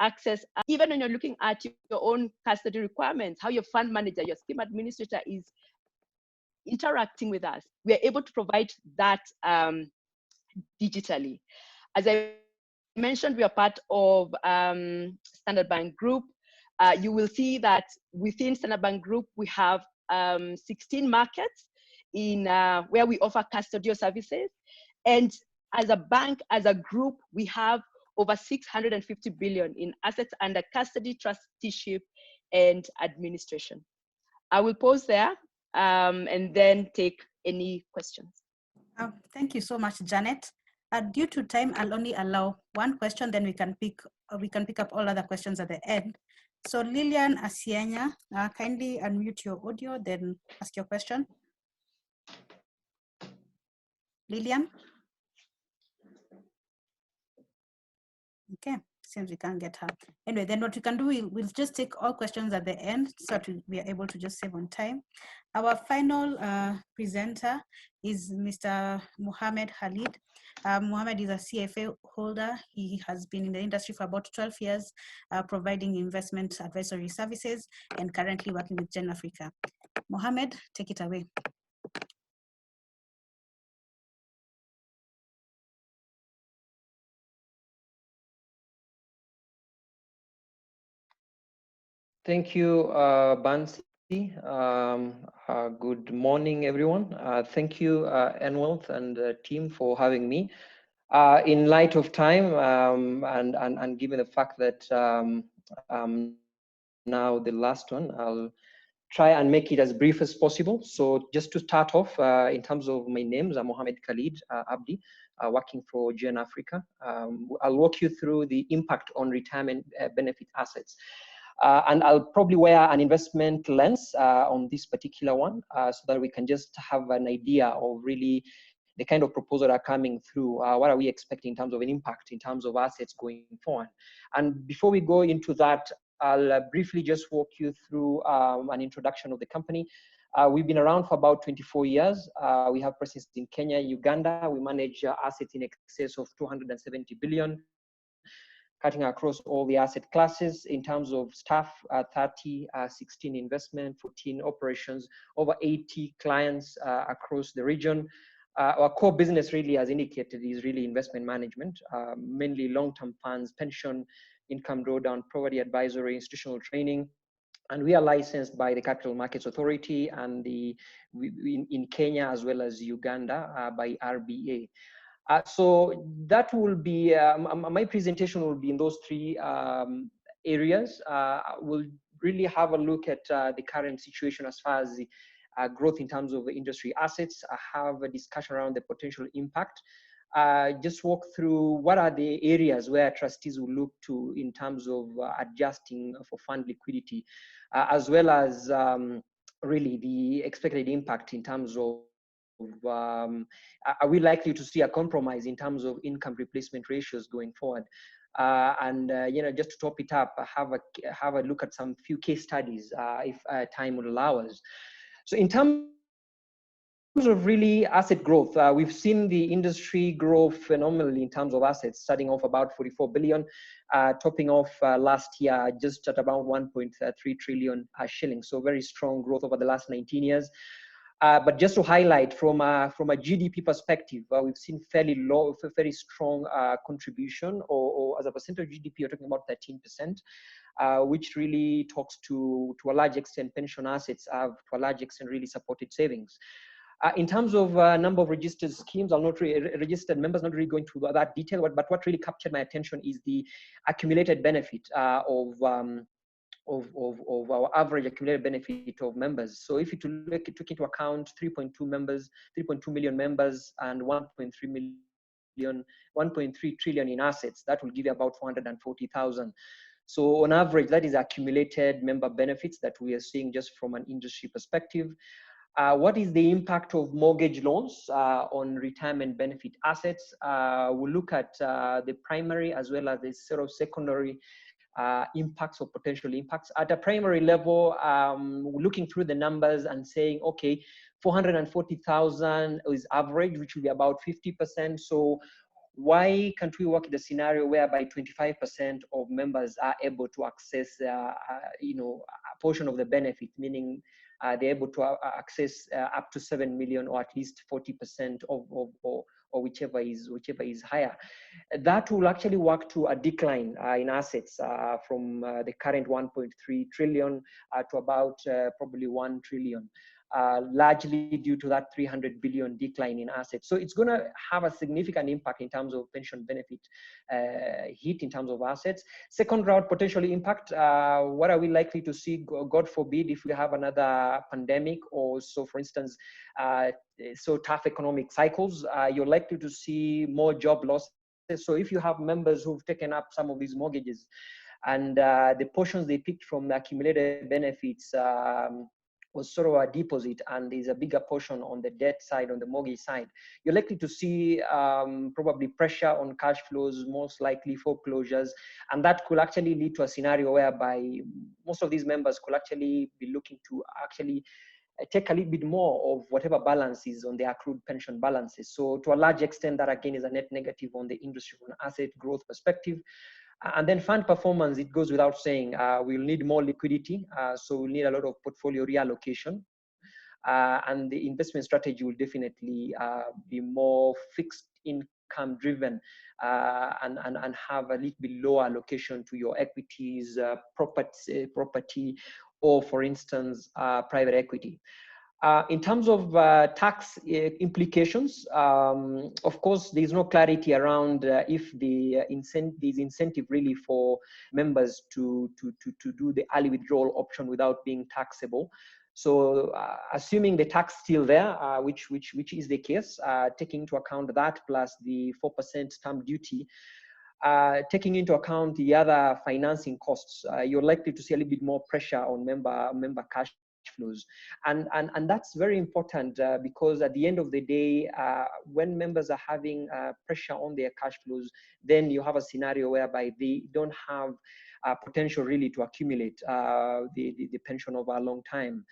access, even when you're looking at your own custody requirements, how your fund manager, your scheme administrator is interacting with us. We are able to provide that digitally. As I mentioned, we are part of Standard Bank Group. You will see that within Standard Bank Group, we have 16 markets in where we offer custodial services. And as a bank, as a group, we have over 650 billion in assets under custody, trusteeship, and administration. I will pause there and then take any questions. Thank you so much, Janet. Due to time, I'll only allow one question, then we can pick up all other questions at the end. So Lillian Asienya, kindly unmute your audio, then ask your question. Lillian? Okay, seems we can't get her. Anyway, then what we can do, we'll just take all questions at the end so that we are able to just save on time. Our final presenter is Mr. Mohamed Khalid. Mohamed is a CFA holder. He has been in the industry for about 12 years, providing investment advisory services and currently working with GenAfrica. Mohamed, take it away. Thank you, Bansi. Good morning, everyone. Thank you, Wealth and team for having me. In light of time and given the fact that now the last one, I'll try and make it as brief as possible. So just to start off, in terms of my names, I'm Mohamed Khalid Abdi, working for GenAfrica. I'll walk you through the impact on retirement benefit assets. And I'll probably wear an investment lens on this particular one so that we can just have an idea of really the kind of proposals that are coming through. What are we expecting in terms of an impact, in terms of assets going forward? And before we go into that, I'll briefly just walk you through an introduction of the company. We've been around for about 24 years. We have presence in Kenya, Uganda. We manage assets in excess of 270 billion, cutting across all the asset classes. In terms of staff, 30, 16 investment, 14 operations, over 80 clients across the region. Our core business really, as indicated, is really investment management, mainly long-term funds, pension, income drawdown, property advisory, institutional training. And we are licensed by the Capital Markets Authority and in Kenya as well as Uganda by RBA. So that will be, my presentation will be in those three areas. We'll really have a look at the current situation as far as the growth in terms of industry assets. I have a discussion around the potential impact. Just walk through what are the areas where trustees will look to in terms of adjusting for fund liquidity, as well as really the expected impact in terms of are we likely to see a compromise in terms of income replacement ratios going forward? You know, just to top it up, have a look at some few case studies if time will allow us. So in terms of really asset growth, we've seen the industry grow phenomenally in terms of assets, starting off about 44 billion, topping off last year just at about 1.3 trillion shillings. So very strong growth over the last 19 years. But just to highlight from a GDP perspective, we've seen fairly low, very strong contribution, or as a percentage of GDP, you're talking about 13%, which really talks to a large extent pension assets have to a large extent really supported savings. In terms of number of registered schemes, I'll not registered members, not really going through that detail, but what really captured my attention is the accumulated benefit of our average accumulated benefit of members. So if you took into account 3.2 million members and 1.3 trillion in assets, that will give you about 440,000. So on average, that is accumulated member benefits that we are seeing just from an industry perspective. What is the impact of mortgage loans on retirement benefit assets? We'll look at the primary as well as the sort of secondary impacts or potential impacts. At a primary level, looking through the numbers and saying, okay, 440,000 is average, which will be about 50%. So why can't we work in a scenario whereby 25% of members are able to access, you know, a portion of the benefit, meaning they're able to access up to 7 million or at least 40% or whichever is higher. That will actually work to a decline in assets from the current 1.3 trillion to about probably 1 trillion. Largely due to that 300 billion decline in assets. So it's going to have a significant impact in terms of pension benefit hit in terms of assets. Second round potential impact, what are we likely to see, God forbid, if we have another pandemic or so, for instance, so tough economic cycles, you're likely to see more job losses. So if you have members who've taken up some of these mortgages and the portions they picked from the accumulated benefits was sort of a deposit, and there's a bigger portion on the debt side, on the mortgage side, you're likely to see probably pressure on cash flows, most likely foreclosures, and that could actually lead to a scenario whereby most of these members could actually be looking to actually take a little bit more of whatever balance is on the accrued pension balances. So to a large extent, that again is a net negative on the industry from an asset growth perspective. And then fund performance, it goes without saying, we'll need more liquidity. So we'll need a lot of portfolio reallocation. And the investment strategy will definitely be more fixed income driven and have a little bit lower allocation to your equities, property, or for instance, private equity. In terms of tax implications, of course, there's no clarity around if there's incentive really for members to do the early withdrawal option without being taxable. So assuming the tax still there, which is the case, taking into account that plus the 4% stamp duty, taking into account the other financing costs, you're likely to see a little bit more pressure on member cash flows, and that's very important because at the end of the day, when members are having pressure on their cash flows, then you have a scenario whereby they don't have potential really to accumulate the pension over a long time.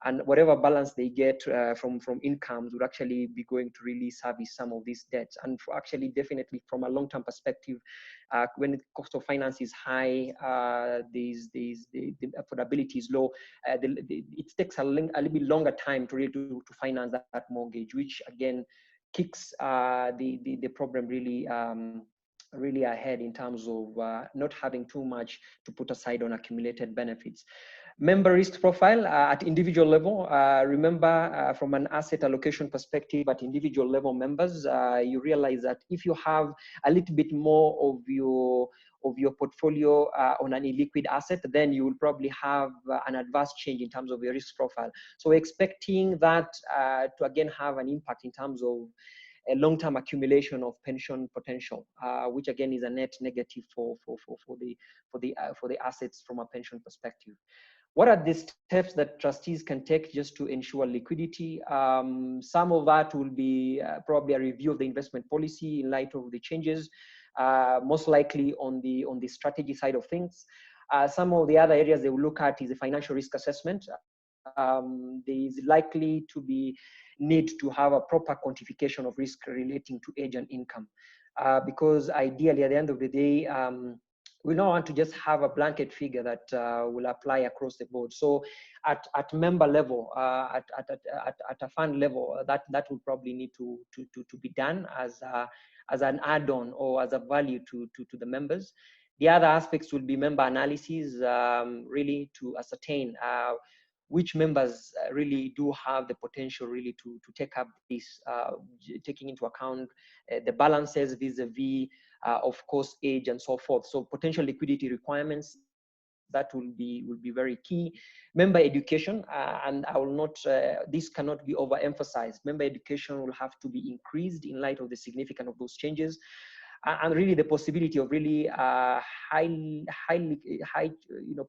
and whatever balance they get from incomes would actually be going to really service some of these debts. And for actually definitely from a long-term perspective, when the cost of finance is high, the affordability is low, it takes a little bit longer time to really to finance that mortgage, which again kicks the problem really really ahead in terms of not having too much to put aside on accumulated benefits. Member risk profile at individual level. Remember, from an asset allocation perspective, at individual level members, you realize that if you have a little bit more of your portfolio on an illiquid asset, then you will probably have an adverse change in terms of your risk profile. So we're expecting that to again have an impact in terms of a long-term accumulation of pension potential, which again is a net negative for the assets from a pension perspective. What are the steps that trustees can take just to ensure liquidity? Some of that will be probably a review of the investment policy in light of the changes, most likely on the strategy side of things. Some of the other areas they will look at is the financial risk assessment. There is likely to be need to have a proper quantification of risk relating to age and income, because ideally at the end of the day, we don't want to just have a blanket figure that will apply across the board. So at member level, at a fund level, that will probably need to be done as an add-on or as a value to the members. The other aspects will be member analysis, really to ascertain which members really do have the potential really to take up this, taking into account the balances vis-a-vis, of course, age and so forth. So potential liquidity requirements, that will be very key. Member education, and I will not, this cannot be overemphasized. Member education will have to be increased in light of the significance of those changes. And really the possibility of really high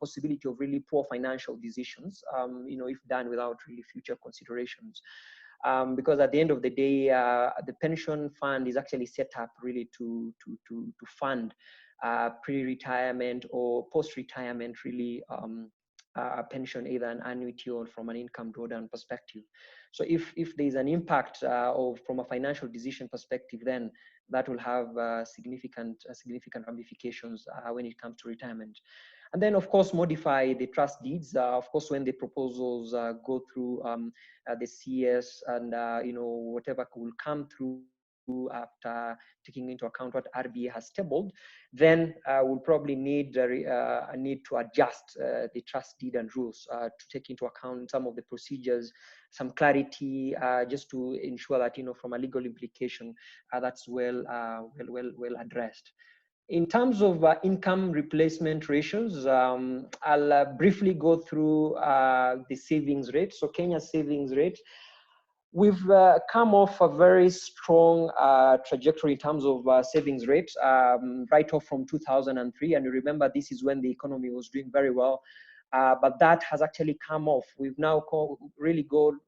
possibility of really poor financial decisions, if done without really future considerations. Because at the end of the day, the pension fund is actually set up really to fund pre-retirement or post-retirement really pension, either an annuity or from an income drawdown perspective. So if there is an impact from a financial decision perspective, then that will have significant ramifications when it comes to retirement. And then, of course, modify the trust deeds. Of course, when the proposals go through the CS and whatever will come through after taking into account what RBA has tabled, then we'll probably need to adjust the trust deed and rules to take into account some of the procedures, some clarity, just to ensure that from a legal implication that's well addressed. In terms of income replacement ratios, I'll briefly go through the savings rate. So Kenya's savings rate, we've come off a very strong trajectory in terms of savings rate, right off from 2003. And you remember, this is when the economy was doing very well. But that has actually come off. We've now really gone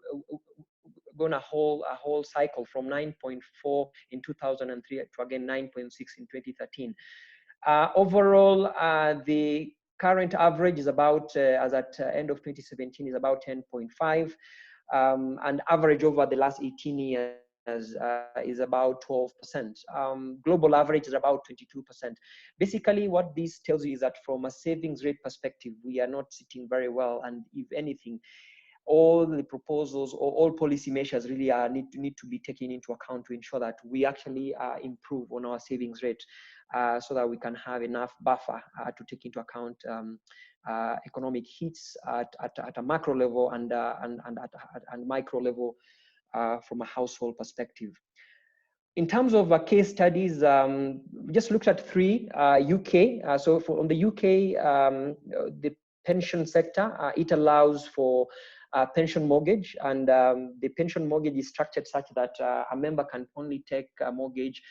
a whole cycle from 9.4 in 2003 to again 9.6 in 2013. Overall, the current average is about, as at end of 2017, is about 10.5. And average over the last 18 years is about 12%. Global average is about 22%. Basically, what this tells you is that from a savings rate perspective, we are not sitting very well. And if anything, all the proposals or all policy measures really need to be taken into account to ensure that we actually improve on our savings rate, so that we can have enough buffer to take into account economic hits at a macro level and micro level from a household perspective. In terms of case studies, we just looked at 3. UK. So on the UK, the pension sector, it allows for pension mortgage, and the pension mortgage is structured such that a member can only take a mortgage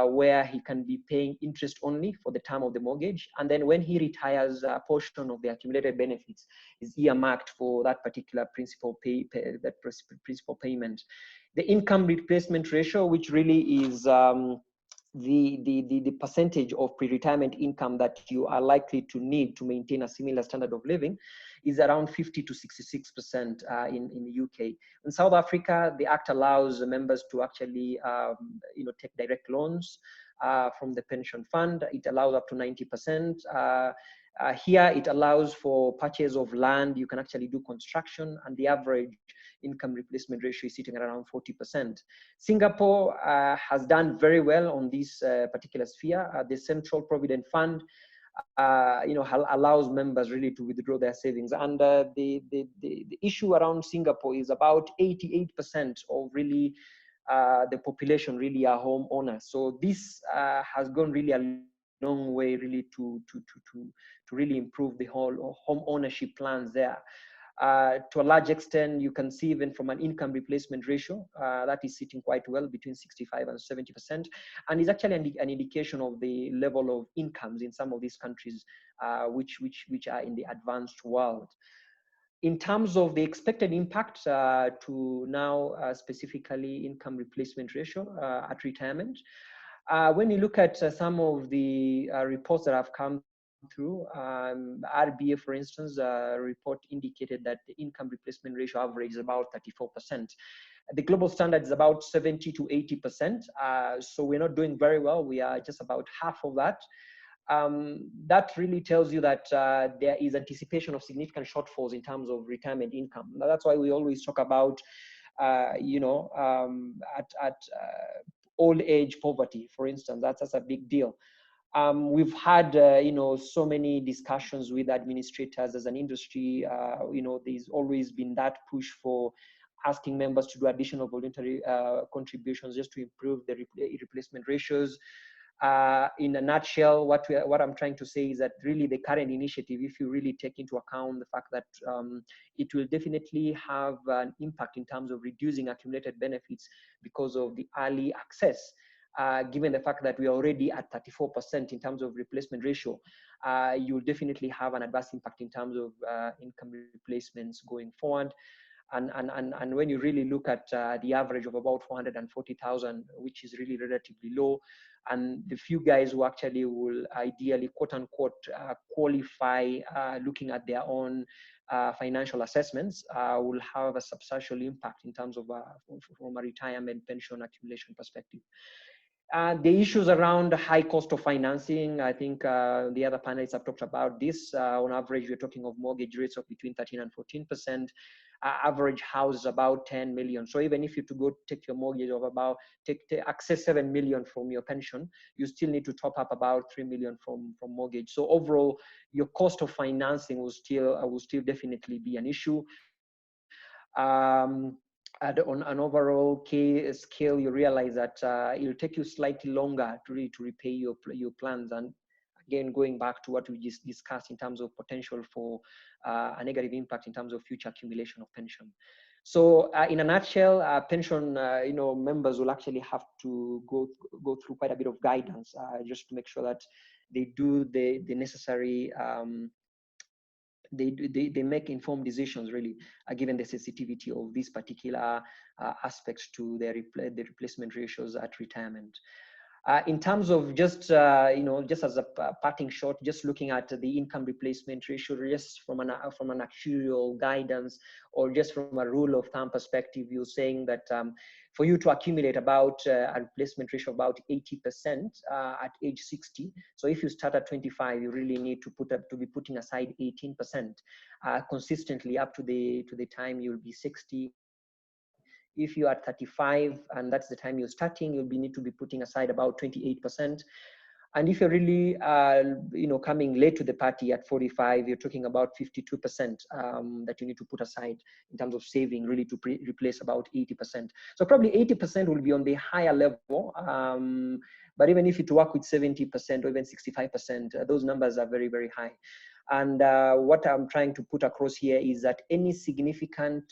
where he can be paying interest only for the term of the mortgage, and then when he retires, a portion of the accumulated benefits is earmarked for that particular principal principal payment. The income replacement ratio, which really is the percentage of pre-retirement income that you are likely to need to maintain a similar standard of living is around 50 to 66% in the UK. In South Africa, the Act allows the members to actually take direct loans from the pension fund. It allows up to 90%. Here, it allows for purchase of land. You can actually do construction, and the average income replacement ratio is sitting at around 40%. Singapore has done very well on this particular sphere. The Central Provident Fund allows members really to withdraw their savings. And the issue around Singapore is about 88% of really the population really are homeowners. So this has gone really a long way really to really improve the whole home ownership plans there. To a large extent, you can see even from an income replacement ratio, that is sitting quite well between 65 and 70%, and is actually an indication of the level of incomes in some of these countries, which are in the advanced world. In terms of the expected impact to now specifically income replacement ratio at retirement, when you look at some of the reports that have come through, RBA, for instance, report indicated that the income replacement ratio average is about 34%. The global standard is about 70 to 80%. So we're not doing very well. We are just about half of that. That really tells you that there is anticipation of significant shortfalls in terms of retirement income. That's why we always talk about, old age poverty, for instance. That's a big deal. We've had, so many discussions with administrators as an industry. There's always been that push for asking members to do additional voluntary contributions just to improve the replacement ratios. In a nutshell, what I'm trying to say is that really the current initiative, if you really take into account the fact that it will definitely have an impact in terms of reducing accumulated benefits because of the early access, given the fact that we are already at 34% in terms of replacement ratio, you will definitely have an adverse impact in terms of income replacements going forward. And when you really look at the average of about 440,000, which is really relatively low, and the few guys who actually will ideally, quote unquote, qualify looking at their own financial assessments, will have a substantial impact in terms of from a retirement pension accumulation perspective. The issues around the high cost of financing, I think the other panelists have talked about this. On average, we're talking of mortgage rates of between 13 and 14%. Average house is about 10 million. So even if you to go take your mortgage of about, access 7 million from your pension, you still need to top up about 3 million from mortgage. So overall, your cost of financing will still definitely be an issue. On an overall scale, you realize that it'll take you slightly longer to repay your plans. And again, going back to what we just discussed in terms of potential for a negative impact in terms of future accumulation of pension. So in a nutshell, pension members will actually have to go through quite a bit of guidance just to make sure that they do the necessary they make informed decisions, really, given the sensitivity of these particular aspects to the replacement ratios at retirement. In terms of just as a parting shot, just looking at the income replacement ratio, just from an actuarial guidance or just from a rule of thumb perspective, you're saying that for you to accumulate about a replacement ratio of about 80% at age 60. So if you start at 25, you really need to be putting aside 18% consistently up to the time you'll be 60. If you are 35 and that's the time you're starting, you'll need to be putting aside about 28%. And if you're really, coming late to the party at 45, you're talking about 52% that you need to put aside in terms of saving, really to replace about 80%. So probably 80% will be on the higher level. But even if you work with 70% or even 65%, those numbers are very, very high. And what I'm trying to put across here is that any significant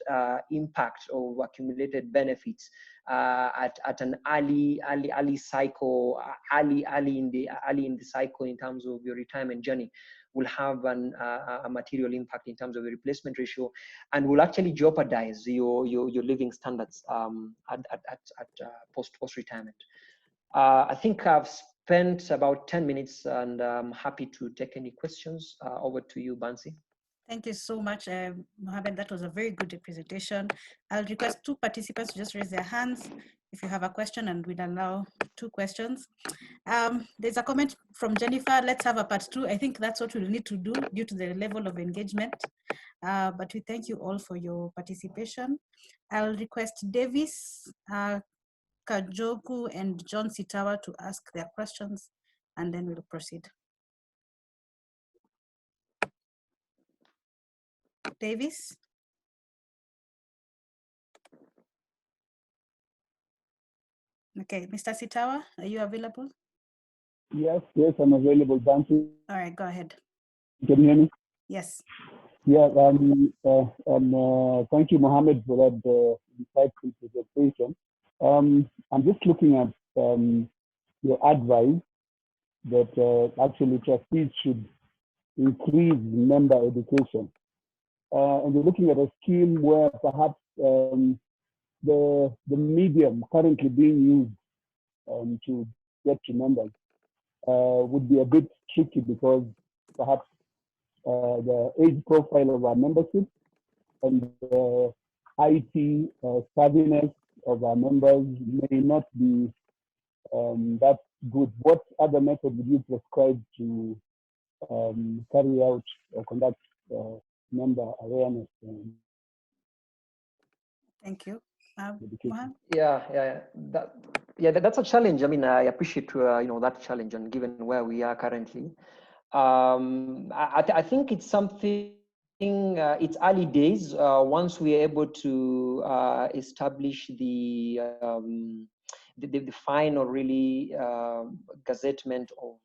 impact of accumulated benefits at an early cycle, early in the cycle in terms of your retirement journey, will have a material impact in terms of the replacement ratio, and will actually jeopardize your living standards at post retirement. I think I've spent about 10 minutes and I'm happy to take any questions. Over to you, Bansi. Thank you so much, Mohammed. That was a very good presentation. I'll request 2 participants to just raise their hands if you have a question, and we'll allow 2 questions. There's a comment from Jennifer, let's have a part 2. I think that's what we'll need to do due to the level of engagement. But we thank you all for your participation. I'll request Davis, Kajoku, and John Sitawa to ask their questions, and then we'll proceed. Davis? Okay, Mr. Sitawa, are you available? Yes, I'm available. Bansi. All right, go ahead. Can you hear me? Yes. Yeah, thank you, Mohammed, for that insightful presentation. I'm just looking at your advice that actually trustees should increase member education. And you're looking at a scheme where perhaps the medium currently being used to get to members would be a bit tricky because perhaps the age profile of our membership and the IT savviness of our members may not be that good. What other method would you prescribe to carry out or conduct member awareness? Thank you. That's a challenge. I mean, I appreciate that challenge, and given where we are currently, I think it's something. It's early days. Once we are able to establish the final really gazettement of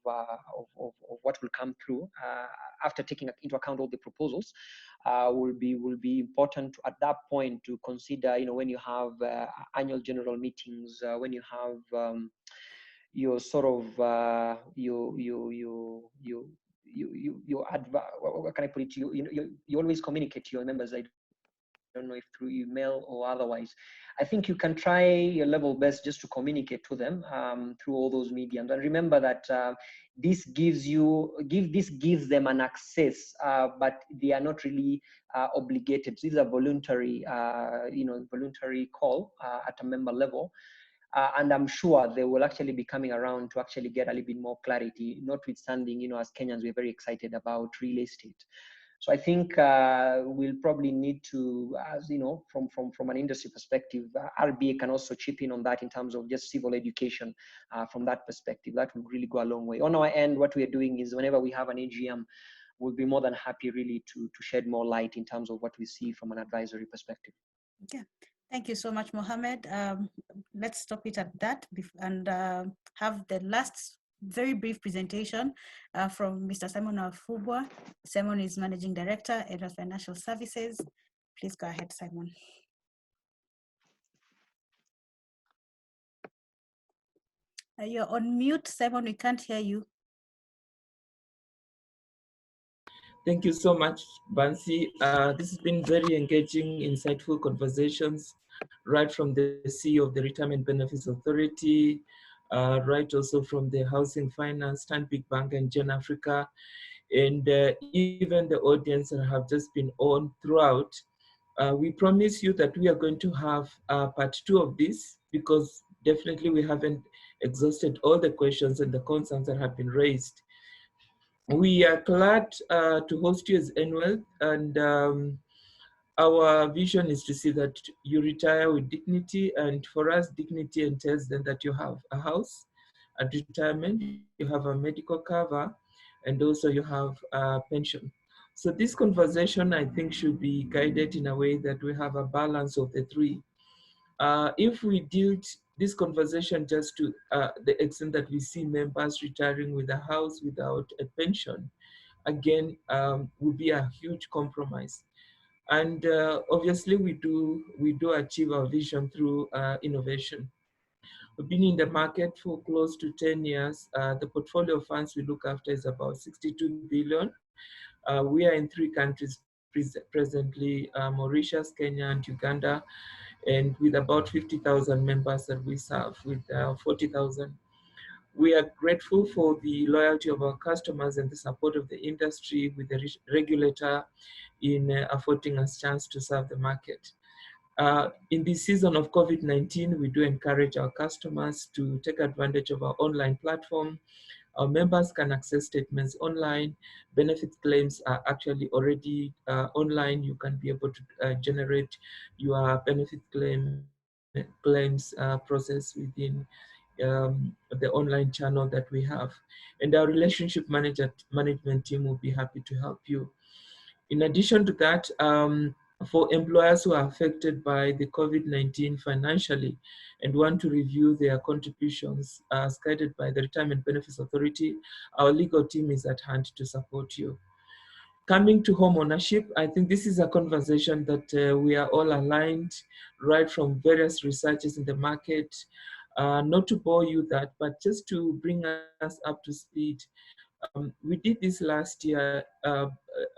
what will come through after taking into account all the proposals, will be important at that point to consider, when you have annual general meetings, when you have your sort of what can I put it to you? You always communicate to your members. I don't know if through email or otherwise. I think you can try your level best just to communicate to them through all those mediums. And remember that this gives them an access, but they are not really obligated. These are voluntary, voluntary call at a member level. And I'm sure they will actually be coming around to actually get a little bit more clarity, notwithstanding, as Kenyans, we're very excited about real estate. So I think we'll probably need to, as from an industry perspective, RBA can also chip in on that in terms of just civil education from that perspective. That would really go a long way. On our end, what we are doing is whenever we have an AGM, we'll be more than happy really to shed more light in terms of what we see from an advisory perspective. Okay. Thank you so much, Mohammed. Let's stop it at that and have the last very brief presentation from Mr. Simon Afubwa. Simon is Managing Director, Head of Financial Services. Please go ahead, Simon. You're on mute, Simon, we can't hear you. Thank you so much, Bansi. This has been very engaging, insightful conversations, right from the CEO of the Retirement Benefits Authority, right also from the Housing Finance, Stanbic Bank and GenAfrica, and even the audience that have just been on throughout. We promise you that we are going to have part 2 of this, because definitely we haven't exhausted all the questions and the concerns that have been raised. We are glad to host you as NWealth, and our vision is to see that you retire with dignity. And for us, dignity entails then that you have a house at retirement, you have a medical cover, and also you have a pension. So this conversation, I think, should be guided in a way that we have a balance of the 3. If we did this conversation just to the extent that we see members retiring with a house without a pension, again, would be a huge compromise. And obviously we do achieve our vision through innovation. We've been in the market for close to 10 years. The portfolio of funds we look after is about 62 billion. We are in 3 countries presently, Mauritius, Kenya, and Uganda, and with about 50,000 members that we serve with 40,000 We are grateful for the loyalty of our customers and the support of the industry with the regulator in affording us chance to serve the market. In this season of COVID-19, we do encourage our customers to take advantage of our online platform. Our members can access statements online. Benefit claims are actually already online. You can be able to generate your benefit claims process within the online channel that we have. And our relationship management team will be happy to help you. In addition to that, for employers who are affected by the COVID-19 financially and want to review their contributions as guided by the Retirement Benefits Authority, our legal team is at hand to support you. Coming to home ownership, I think this is a conversation that we are all aligned right from various researches in the market. Not to bore you that, but just to bring us up to speed. We did this last year,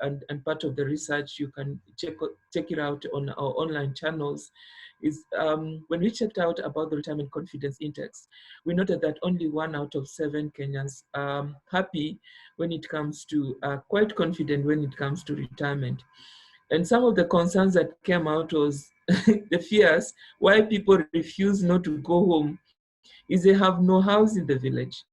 and part of the research, you can check it out on our online channels, is when we checked out about the Retirement Confidence Index, we noted that only 1 out of 7 Kenyans are happy when it comes to, quite confident when it comes to retirement. And some of the concerns that came out was the fears why people refuse not to go home is they have no house in the village.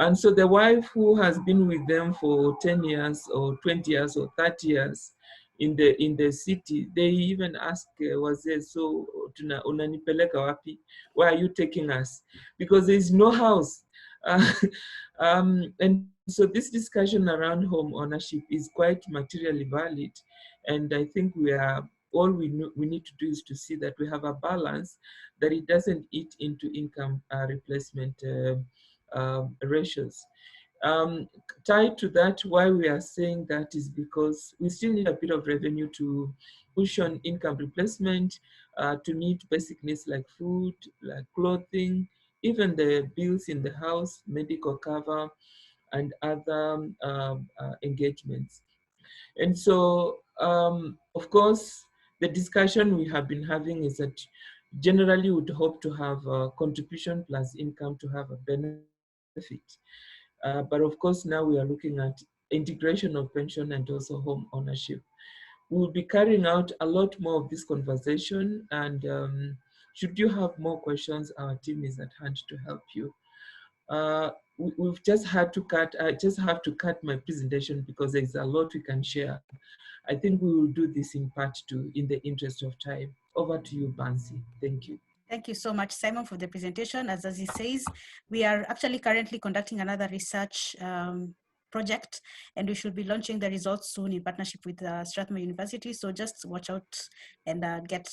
And so the wife who has been with them for 10 years or 20 years or 30 years in the city, they even ask wazee, so unanipeleka wapi? Why are you taking us? Because there is no house. And so this discussion around home ownership is quite materially valid. And I think all we need to do is to see that we have a balance, that it doesn't eat into income replacement ratios. Tied to that, why we are saying that is because we still need a bit of revenue to push on income replacement, to meet basic needs like food, like clothing, even the bills in the house, medical cover, and other engagements. And so, of course, the discussion we have been having is that generally would hope to have a contribution plus income to have a benefit. But of course, now we are looking at integration of pension and also home ownership. We will be carrying out a lot more of this conversation, and should you have more questions, our team is at hand to help you. We've just had to cut, I just have to cut my presentation because there's a lot we can share. I think we will do this in part 2 in the interest of time. Over to you, Bansi. Thank you. Thank you so much, Simon, for the presentation. As he says, we are actually currently conducting another research project, and we should be launching the results soon in partnership with Strathmore University. So just watch out and get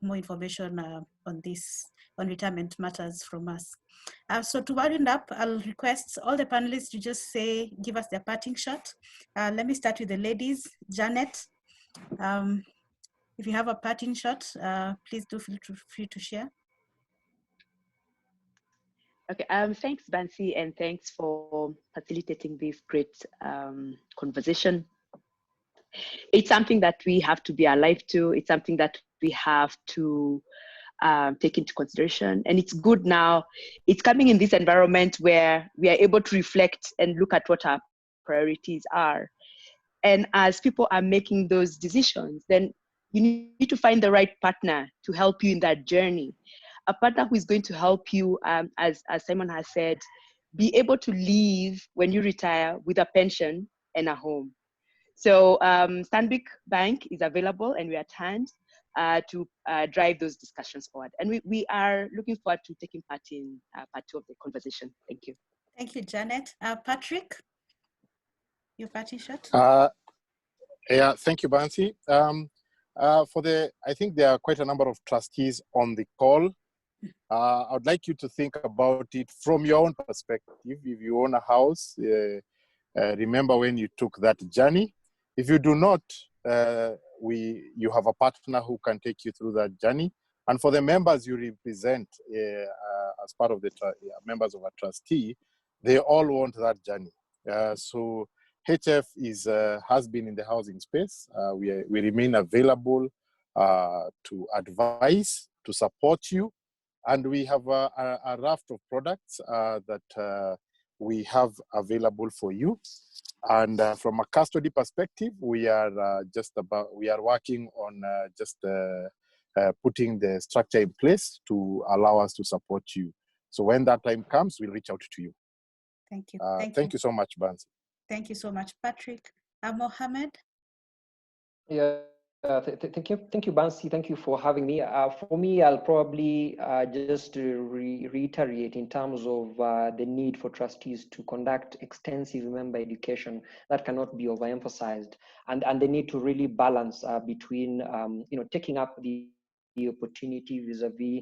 more information on this, on retirement matters from us. So to wind up, I'll request all the panelists to just give us their parting shot. Let me start with the ladies. Janet, if you have a parting shot, please do feel free to share. Okay, thanks, Bansi, and thanks for facilitating this great conversation. It's something that we have to be alive to. It's something that we have to take into consideration. And it's good now. It's coming in this environment where we are able to reflect and look at what our priorities are. And as people are making those decisions, then you need to find the right partner to help you in that journey. A partner who is going to help you, as Simon has said, be able to leave when you retire with a pension and a home. So Stanbic Bank is available, and we are at hand to drive those discussions forward. And we are looking forward to taking part in part 2 of the conversation. Thank you. Thank you, Janet. Patrick, your party shot? Yeah, thank you, Bansi. I think there are quite a number of trustees on the call. I would like you to think about it from your own perspective. If you own a house, remember when you took that journey. If you do not, you have a partner who can take you through that journey. And for the members you represent as part of the members of a trustee, they all want that journey. So HF has been in the housing space. We remain available to advise, to support you, And we have a raft of products that we have available for you. And from a custody perspective, we are working on putting the structure in place to allow us to support you. So when that time comes, we'll reach out to you. Thank you. Thank you so much, Bansi. Thank you so much, Patrick. Mohammed? Yeah, thank you, Bansi. Thank you for having me. For me, I'll probably just reiterate in terms of the need for trustees to conduct extensive member education. That cannot be overemphasized, and the need to really balance between taking up the opportunity vis-a-vis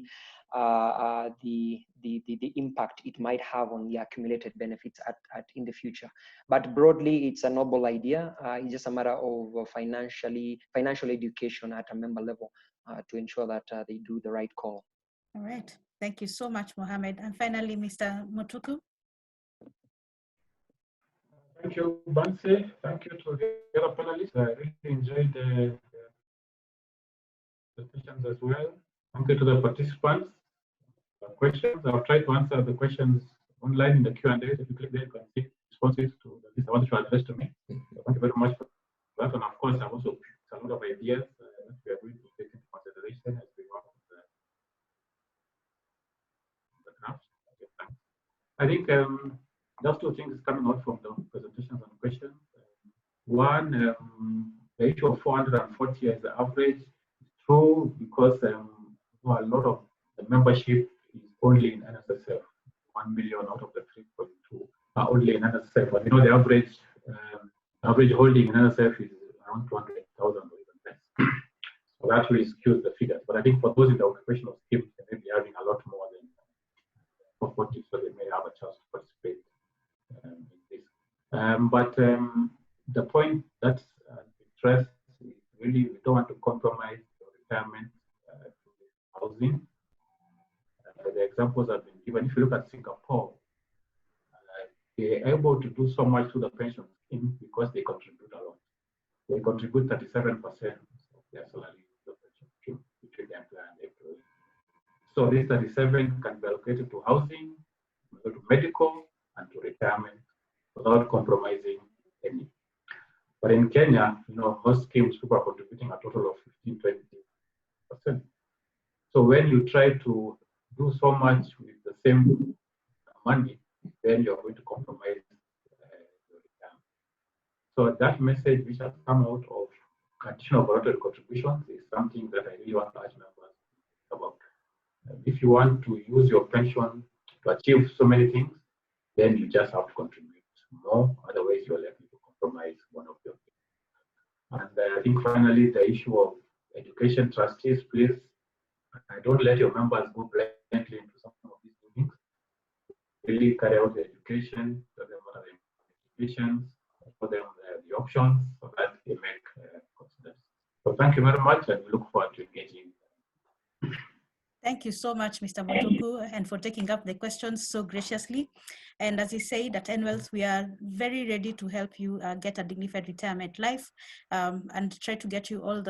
the impact it might have on the accumulated benefits in the future. But broadly, it's a noble idea. It's just a matter of financial education at a member level to ensure that they do the right call. All right. Thank you so much, Mohammed. And finally, Mr. Mutuku. Thank you, Bansi. Thank you to the other panelists. I really enjoyed the sessions as well. Thank you to the participants. Questions. I'll try to answer the questions online in the Q&A. If you click there, you can see responses to the list I want to address to me. So thank you very much for that. And of course, I've also picked a lot of ideas that we are going to take into consideration as we work on the draft. Okay, thanks. I think just two things coming out from the presentations and questions. One, the issue of 440 as the average is true because a lot of the membership is only in NSSF. 1 million out of the 3.2 are only in NSSF. But the average holding in NSSF is around 200,000 or even less. So that really skews the figures. But I think for those in the occupational schemes, they may be having a lot more than 440, so they may have a chance to participate in this. But the point that's stressed is really we don't want to compromise retirement housing. The examples have been given. If you look at Singapore, they're able to do so much to the pension scheme because they contribute a lot. They contribute 37% of their salary to the pension scheme between the employer and the employee. So this 37 can be allocated to housing, to medical, and to retirement without compromising any. But in Kenya, most schemes, people are contributing a total of 15-20%. So when you try to do so much with the same money, then you're going to compromise your return. So that message which has come out of additional voluntary contributions is something that I really want to urge members about. If you want to use your pension to achieve so many things, then you just have to contribute more. Otherwise, you're likely to compromise one of your things. And I think finally, the issue of education trustees, please, don't let your members go blindly into some of these things. Really carry out the education, tell them what are the implications, show them the options so that they make consideration. So thank you very much, and we look forward to engaging. Thank you so much, Mr. Mutuku, and for taking up the questions so graciously. And as you said, at NWealth, we are very ready to help you get a dignified retirement life and try to get you all the